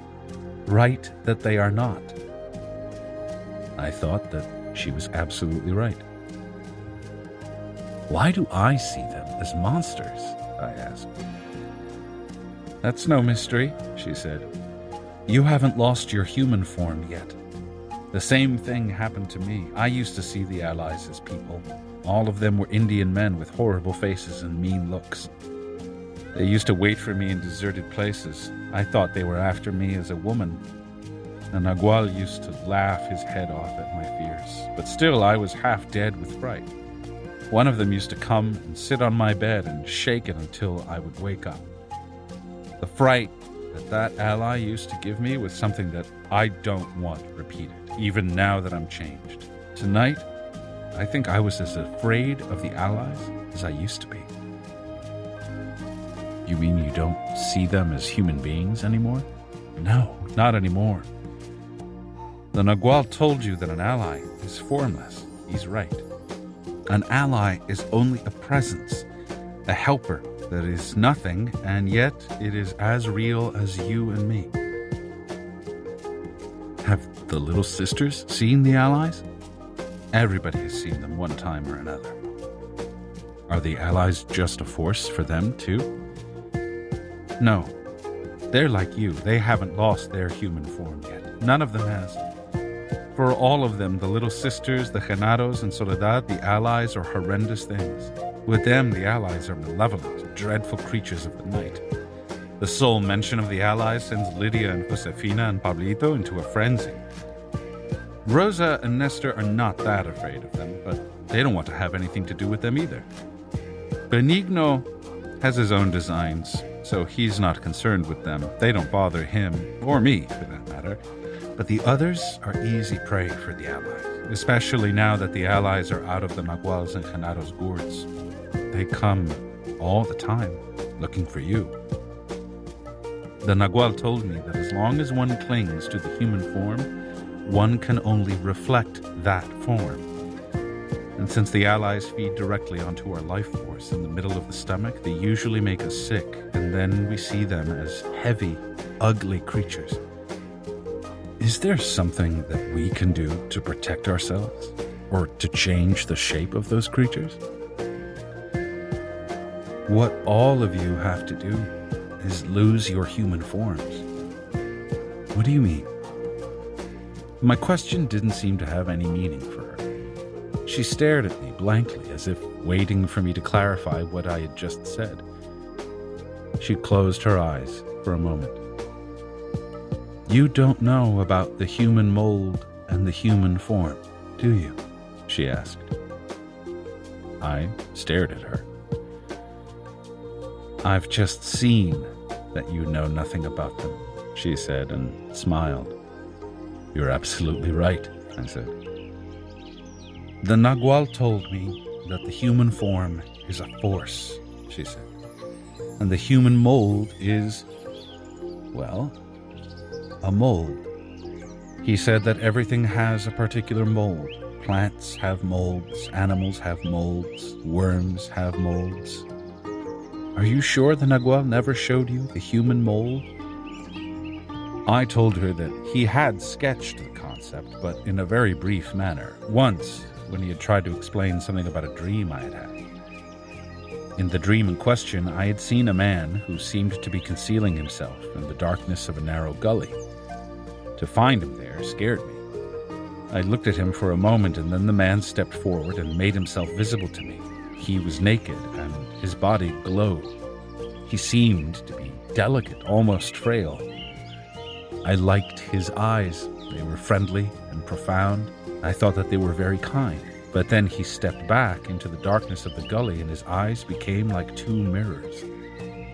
Write that they are not. I thought that she was absolutely right. Why do I see them as monsters? I asked. That's no mystery, she said. You haven't lost your human form yet. The same thing happened to me. I used to see the allies as people. All of them were Indian men with horrible faces and mean looks. They used to wait for me in deserted places. I thought they were after me as a woman. The Nagual used to laugh his head off at my fears, but still I was half dead with fright. One of them used to come and sit on my bed and shake it until I would wake up. The fright that ally used to give me was something that I don't want repeated, even now that I'm changed. Tonight, I think I was as afraid of the allies as I used to be. You mean you don't see them as human beings anymore? No, not anymore. The Nagual told you that an ally is formless. He's right. An ally is only a presence, a helper that is nothing, and yet it is as real as you and me. Have the little sisters seen the allies? Everybody has seen them one time or another. Are the allies just a force for them too? No. They're like you. They haven't lost their human form yet. None of them has. For all of them, the little sisters, the Genaros and Soledad, the allies are horrendous things. With them, the allies are malevolent, dreadful creatures of the night. The sole mention of the allies sends Lydia and Josefina and Pablito into a frenzy. Rosa and Nestor are not that afraid of them, but they don't want to have anything to do with them either. Benigno has his own designs, so he's not concerned with them. They don't bother him, or me, for that matter. But the others are easy prey for the Allies, especially now that the Allies are out of the Nagual's and Genado's gourds. They come all the time, looking for you. The Nagual told me that as long as one clings to the human form, one can only reflect that form. And since the Allies feed directly onto our life force in the middle of the stomach, they usually make us sick, and then we see them as heavy, ugly creatures. Is there something that we can do to protect ourselves, or to change the shape of those creatures? What all of you have to do is lose your human forms. What do you mean? My question didn't seem to have any meaning for her. She stared at me blankly, as if waiting for me to clarify what I had just said. She closed her eyes for a moment. You don't know about the human mold and the human form, do you? She asked. I stared at her. I've just seen that you know nothing about them, she said and smiled. You're absolutely right, I said. The Nagual told me that the human form is a force, she said. And the human mold is, well, a mold. He said that everything has a particular mold. Plants have molds, animals have molds, worms have molds. Are you sure the Nagual never showed you the human mold? I told her that he had sketched the concept, but in a very brief manner, once when he had tried to explain something about a dream I had had. In the dream in question, I had seen a man who seemed to be concealing himself in the darkness of a narrow gully. To find him there scared me. I looked at him for a moment, and then the man stepped forward and made himself visible to me. He was naked, and his body glowed. He seemed to be delicate, almost frail. I liked his eyes. They were friendly and profound. I thought that they were very kind. But then he stepped back into the darkness of the gully, and his eyes became like two mirrors,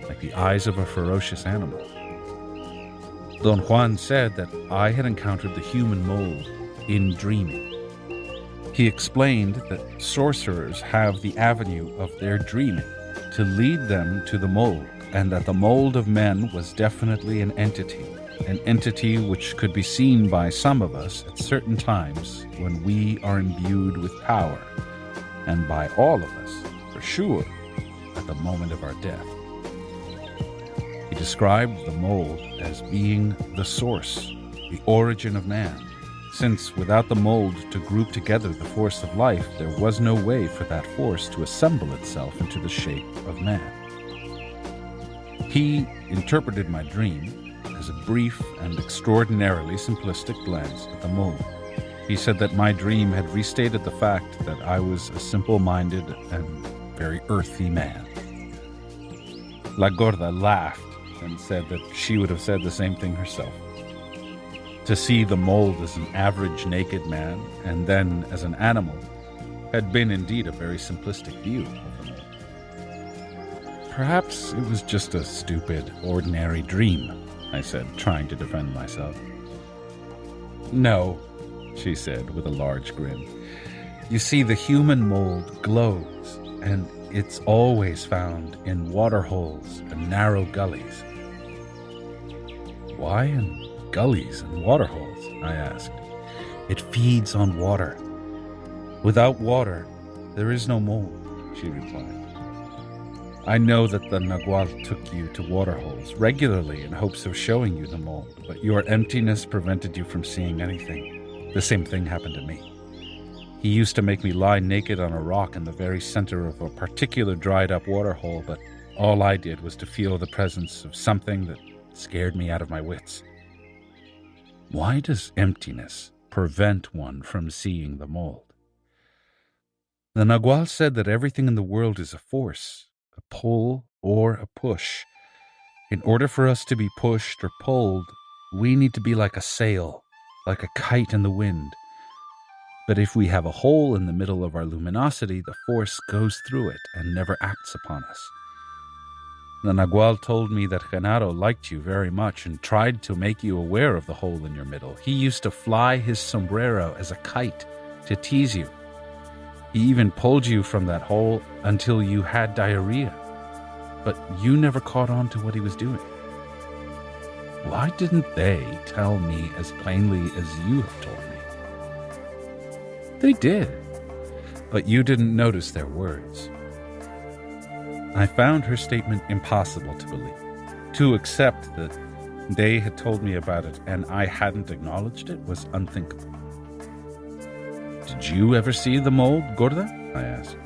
like the eyes of a ferocious animal. Don Juan said that I had encountered the human mold in dreaming. He explained that sorcerers have the avenue of their dreaming to lead them to the mold, and that the mold of men was definitely an entity which could be seen by some of us at certain times when we are imbued with power, and by all of us, for sure, at the moment of our death. He described the mold as being the source, the origin of man, since without the mold to group together the force of life, there was no way for that force to assemble itself into the shape of man. He interpreted my dream as a brief and extraordinarily simplistic glance at the mold. He said that my dream had restated the fact that I was a simple-minded and very earthy man. La Gorda laughed and said that she would have said the same thing herself. To see the mold as an average naked man, and then as an animal, had been indeed a very simplistic view of the mold. Perhaps it was just a stupid, ordinary dream, I said, trying to defend myself. No, she said with a large grin. You see, the human mold glows, and it's always found in water holes and narrow gullies. Why in gullies and water holes? I asked. It feeds on water. Without water, there is no mold, she replied. I know that the Nagual took you to waterholes regularly in hopes of showing you the mold, but your emptiness prevented you from seeing anything. The same thing happened to me. He used to make me lie naked on a rock in the very center of a particular dried-up waterhole, but all I did was to feel the presence of something that scared me out of my wits. Why does emptiness prevent one from seeing the mold? The Nagual said that everything in the world is a force, a pull or a push. In order for us to be pushed or pulled, we need to be like a sail, like a kite in the wind. But if we have a hole in the middle of our luminosity, the force goes through it and never acts upon us. The Nagual told me that Genaro liked you very much and tried to make you aware of the hole in your middle. He used to fly his sombrero as a kite to tease you. He even pulled you from that hole until you had diarrhea. But you never caught on to what he was doing. Why didn't they tell me as plainly as you have told me? They did, but you didn't notice their words. I found her statement impossible to believe. To accept that they had told me about it and I hadn't acknowledged it was unthinkable. Did you ever see the mold, Gorda? I asked.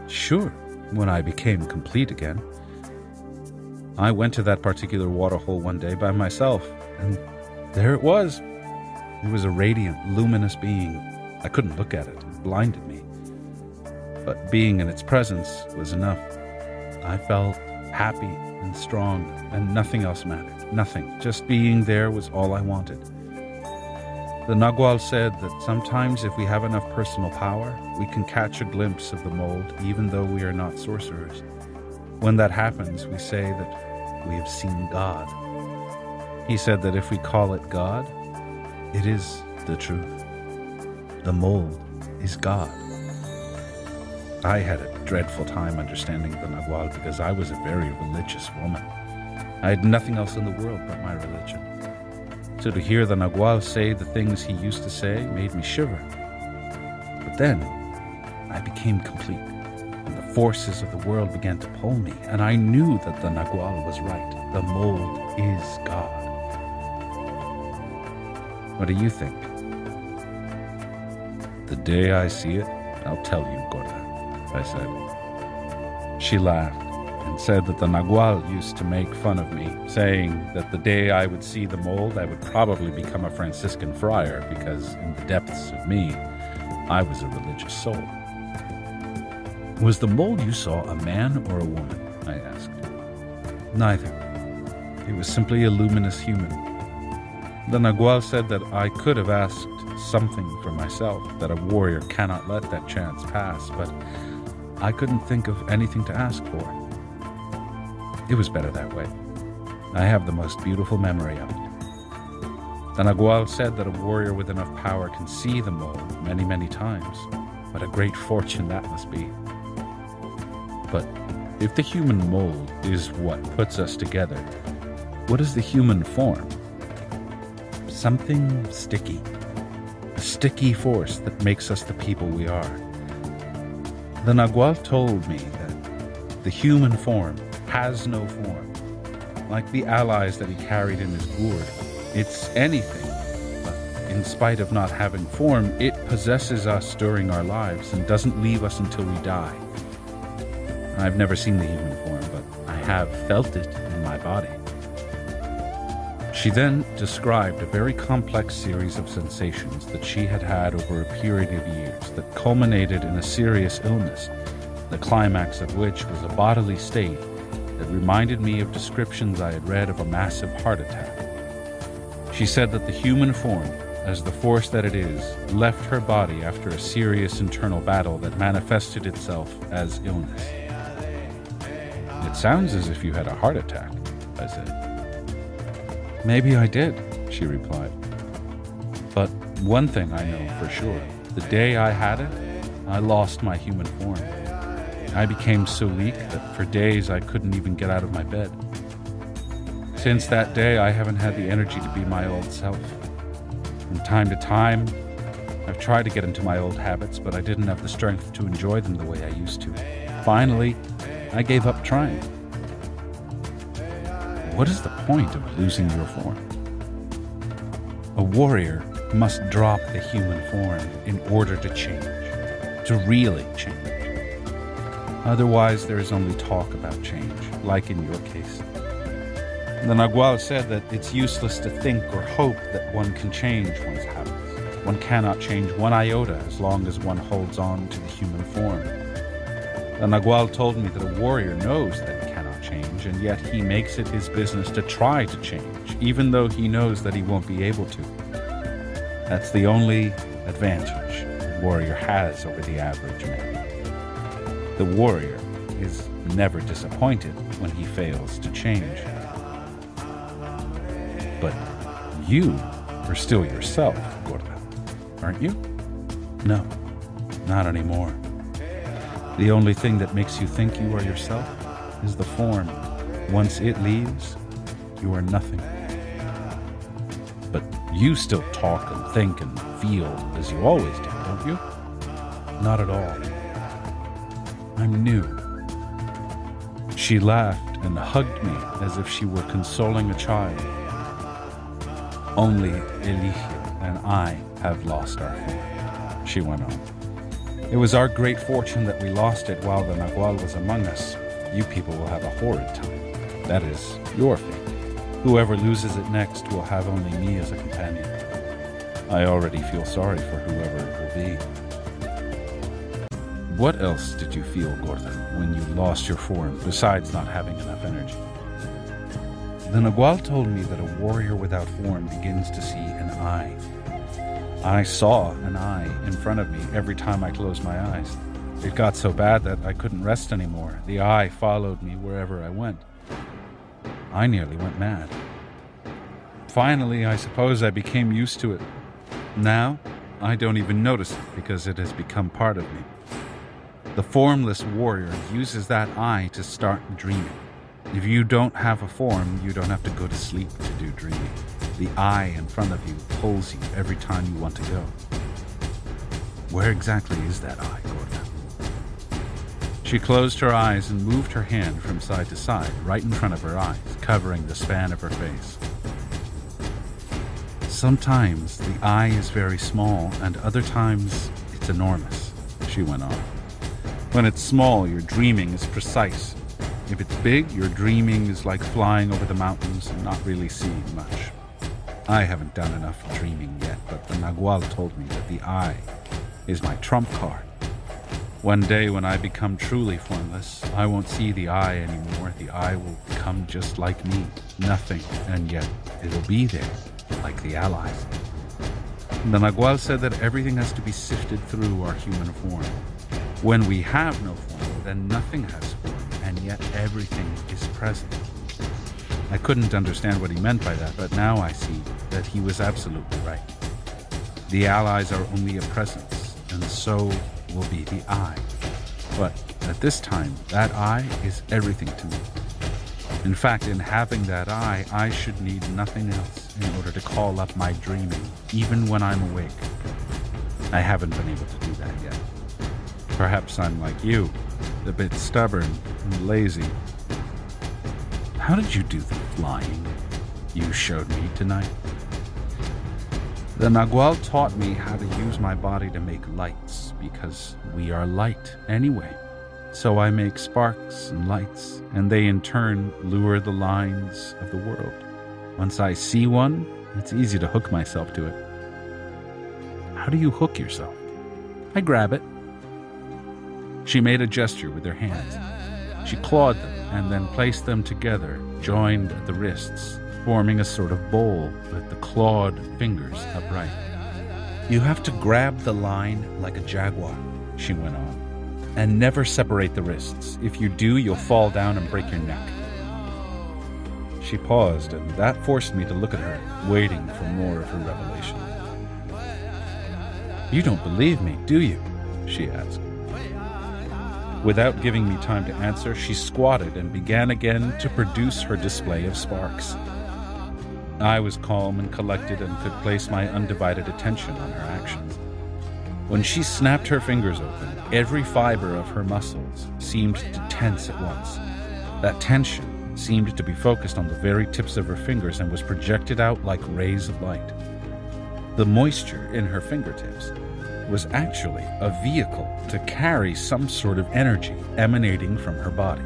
Sure, when I became complete again. I went to that particular waterhole one day by myself, and there it was. It was a radiant, luminous being. I couldn't look at it. It blinded me. But being in its presence was enough. I felt happy and strong, and nothing else mattered. Nothing. Just being there was all I wanted. The Nagual said that sometimes if we have enough personal power, we can catch a glimpse of the mold even though we are not sorcerers. When that happens, we say that we have seen God. He said that if we call it God, it is the truth. The mold is God. I had a dreadful time understanding the Nagual because I was a very religious woman. I had nothing else in the world but my religion. So to hear the Nagual say the things he used to say made me shiver. But then I became complete, and the forces of the world began to pull me, and I knew that the Nagual was right. The mold is God. What do you think? The day I see it, I'll tell you, Gorda, I said. She laughed and said that the Nagual used to make fun of me, saying that the day I would see the mold, I would probably become a Franciscan friar because in the depths of me, I was a religious soul. Was the mold you saw a man or a woman? I asked. Neither. It was simply a luminous human. The Nagual said that I could have asked something for myself, that a warrior cannot let that chance pass, but I couldn't think of anything to ask for. It was better that way. I have the most beautiful memory of it. The Nagual said that a warrior with enough power can see the mold many, many times. What a great fortune that must be. But if the human mold is what puts us together, what is the human form? Something sticky. A sticky force that makes us the people we are. The Nagual told me that the human form has no form. Like the allies that he carried in his gourd, it's anything, but in spite of not having form, it possesses us during our lives and doesn't leave us until we die. I've never seen the human form, but I have felt it in my body. She then described a very complex series of sensations that she had had over a period of years that culminated in a serious illness, the climax of which was a bodily state that reminded me of descriptions I had read of a massive heart attack. She said that the human form, as the force that it is, left her body after a serious internal battle that manifested itself as illness. It sounds as if you had a heart attack, I said. Maybe I did, she replied. But one thing I know for sure, the day I had it, I lost my human form. I became so weak that for days I couldn't even get out of my bed. Since that day, I haven't had the energy to be my old self. From time to time, I've tried to get into my old habits, but I didn't have the strength to enjoy them the way I used to. Finally, I gave up trying. What is the point of losing your form? A warrior must drop the human form in order to change, to really change. Otherwise, there is only talk about change, like in your case. The Nagual said that it's useless to think or hope that one can change one's habits. One cannot change one iota as long as one holds on to the human form. The Nagual told me that a warrior knows that he cannot change, and yet he makes it his business to try to change, even though he knows that he won't be able to. That's the only advantage a warrior has over the average man. The warrior is never disappointed when he fails to change. But you are still yourself, Gorda, aren't you? No, not anymore. The only thing that makes you think you are yourself is the form. Once it leaves, you are nothing. But you still talk and think and feel as you always do, don't you? Not at all. I'm new. She laughed and hugged me as if she were consoling a child. Only Eligio and I have lost our form, she went on. It was our great fortune that we lost it while the Nagual was among us. You people will have a horrid time. That is your fate. Whoever loses it next will have only me as a companion. I already feel sorry for whoever it will be. What else did you feel, Gorda, when you lost your form, besides not having enough energy? The Nagual told me that a warrior without form begins to see an eye. I saw an eye in front of me every time I closed my eyes. It got so bad that I couldn't rest anymore. The eye followed me wherever I went. I nearly went mad. Finally, I suppose I became used to it. Now, I don't even notice it because it has become part of me. The formless warrior uses that eye to start dreaming. If you don't have a form, you don't have to go to sleep to do dreaming. The eye in front of you pulls you every time you want to go. Where exactly is that eye, Gorda? She closed her eyes and moved her hand from side to side, right in front of her eyes, covering the span of her face. Sometimes the eye is very small, and other times it's enormous, she went on. When it's small, your dreaming is precise. If it's big, your dreaming is like flying over the mountains and not really seeing much. I haven't done enough dreaming yet, but the Nagual told me that the eye is my trump card. One day when I become truly formless, I won't see the eye anymore. The eye will become just like me, nothing, and yet it'll be there, like the allies. The Nagual said that everything has to be sifted through our human form. When we have no form, then nothing has form, and yet everything is present. I couldn't understand what he meant by that, but now I see that he was absolutely right. The allies are only a presence, and so will be the eye. But at this time, that eye is everything to me. In fact, in having that eye, I should need nothing else in order to call up my dreaming, even when I'm awake. I haven't been able to do that yet. Perhaps I'm like you, a bit stubborn and lazy. How did you do the flying you showed me tonight? The Nagual taught me how to use my body to make lights, because we are light anyway. So I make sparks and lights, and they in turn lure the lines of the world. Once I see one, it's easy to hook myself to it. How do you hook yourself? I grab it. She made a gesture with her hands. She clawed them and then placed them together, joined at the wrists, forming a sort of bowl with the clawed fingers upright. You have to grab the line like a jaguar, she went on, and never separate the wrists. If you do, you'll fall down and break your neck. She paused, and that forced me to look at her, waiting for more of her revelation. You don't believe me, do you? She asked. Without giving me time to answer, she squatted and began again to produce her display of sparks. I was calm and collected and could place my undivided attention on her actions. When she snapped her fingers open, every fiber of her muscles seemed to tense at once. That tension seemed to be focused on the very tips of her fingers and was projected out like rays of light. The moisture in her fingertips was actually a vehicle to carry some sort of energy emanating from her body.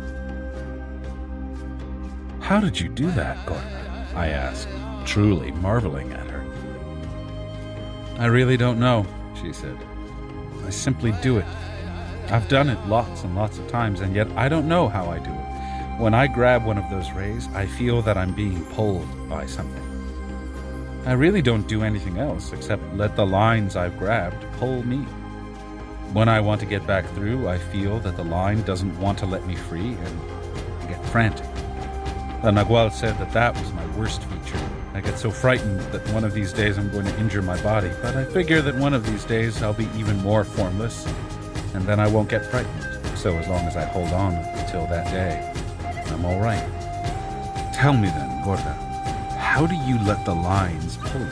How did you do that, Gorda? I asked, truly marveling at her. I really don't know, she said. I simply do it. I've done it lots and lots of times, and yet I don't know how I do it. When I grab one of those rays, I feel that I'm being pulled by something. I really don't do anything else except let the lines I've grabbed pull me. When I want to get back through, I feel that the line doesn't want to let me free, and I get frantic. The Nagual said that that was my worst feature. I get so frightened that one of these days I'm going to injure my body, but I figure that one of these days I'll be even more formless, and then I won't get frightened. So as long as I hold on until that day, I'm all right. Tell me then, Gorda, how do you let the lines pull you?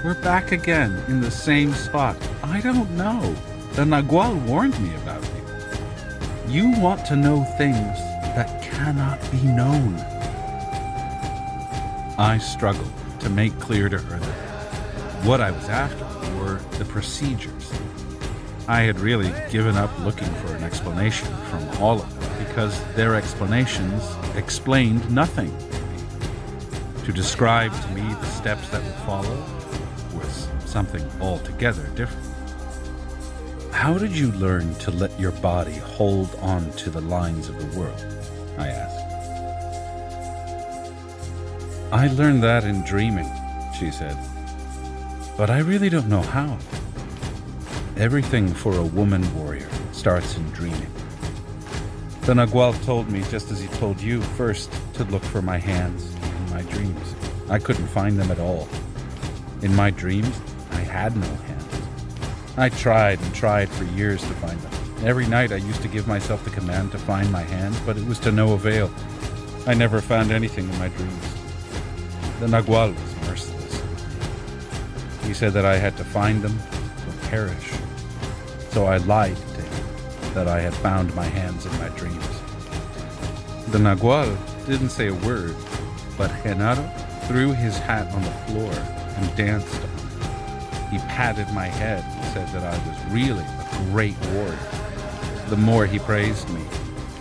We're back again in the same spot. I don't know. The Nagual warned me about you. You want to know things that cannot be known. I struggled to make clear to her that what I was after were the procedures. I had really given up looking for an explanation from all of them because their explanations explained nothing. To describe to me the steps that would follow was something altogether different. How did you learn to let your body hold on to the lines of the world? I asked. I learned that in dreaming, she said. But I really don't know how. Everything for a woman warrior starts in dreaming. The Nagual told me, just as he told you, first to look for my hands in my dreams. I couldn't find them at all. In my dreams, I had no hands. I tried and tried for years to find them. Every night I used to give myself the command to find my hands, but it was to no avail. I never found anything in my dreams. The Nagual was merciless. He said that I had to find them or perish. So I lied to him that I had found my hands in my dreams. The Nagual didn't say a word, but Genaro threw his hat on the floor and danced on it. He patted my head and said that I was really a great warrior. The more he praised me,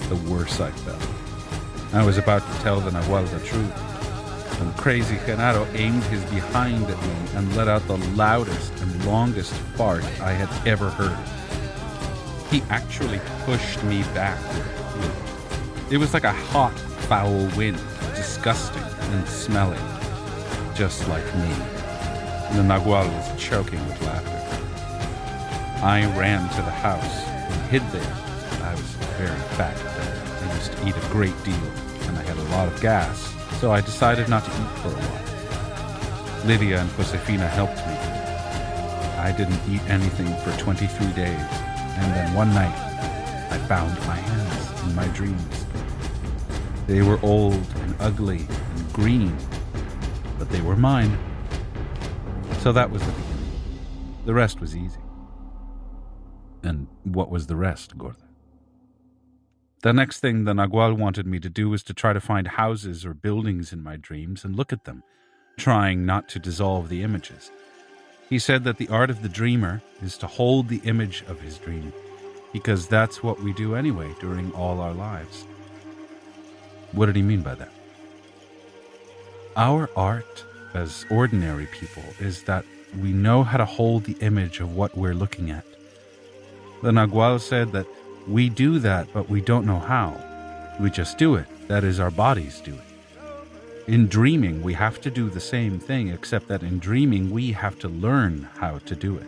the worse I felt. I was about to tell the Nagual the truth when crazy Genaro aimed his behind at me and let out the loudest and longest fart I had ever heard. He actually pushed me backward. It was like a hot, foul wind, disgusting and smelling, just like me. The Nagual was choking with laughter. I ran to the house and hid there. I was very fat then. I used to eat a great deal, and I had a lot of gas, so I decided not to eat for a while. Lydia and Josefina helped me. I didn't eat anything for 23 days, and then one night, I found my hands in my dreams. They were old and ugly and green, but they were mine. So that was the beginning. The rest was easy. And what was the rest, Gorda? The next thing the Nagual wanted me to do was to try to find houses or buildings in my dreams and look at them, trying not to dissolve the images. He said that the art of the dreamer is to hold the image of his dream, because that's what we do anyway during all our lives. What did he mean by that? Our art as ordinary people is that we know how to hold the image of what we're looking at. The Nagual said that we do that, but we don't know how. We just do it. That is, our bodies do it. In dreaming, we have to do the same thing, except that in dreaming, we have to learn how to do it.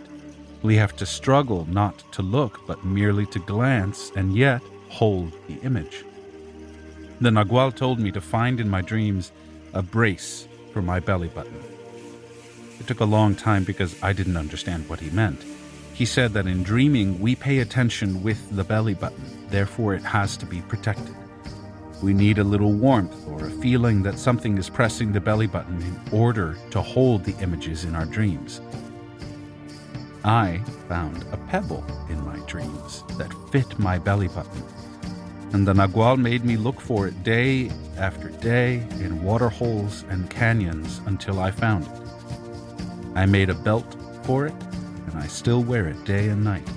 We have to struggle not to look, but merely to glance, and yet hold the image. The Nagual told me to find in my dreams a brace for my belly button. It took a long time because I didn't understand what he meant. He said that in dreaming, we pay attention with the belly button, therefore it has to be protected. We need a little warmth or a feeling that something is pressing the belly button in order to hold the images in our dreams. I found a pebble in my dreams that fit my belly button, and the Nagual made me look for it day after day in water holes and canyons until I found it. I made a belt for it, and I still wear it day and night.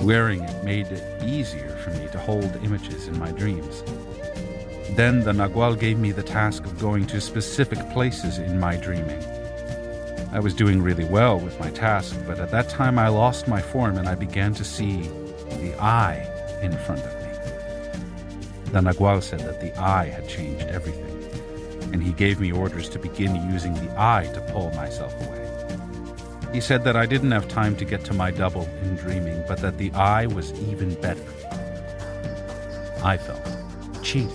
Wearing it made it easier for me to hold images in my dreams. Then the Nagual gave me the task of going to specific places in my dreaming. I was doing really well with my task, but at that time I lost my form and I began to see the eye in front of me. The Nagual said that the eye had changed everything, and he gave me orders to begin using the eye to pull myself away. He said that I didn't have time to get to my double in dreaming, but that the eye was even better. I felt cheated.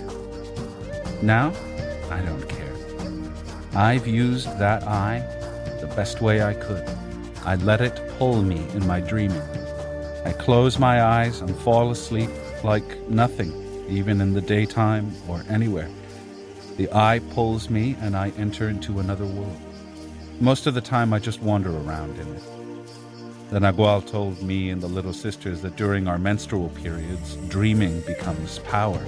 Now, I don't care. I've used that eye the best way I could. I let it pull me in my dreaming. I close my eyes and fall asleep like nothing, even in the daytime or anywhere. The eye pulls me and I enter into another world. Most of the time I just wander around in it. The Nagual told me and the little sisters that during our menstrual periods, dreaming becomes power.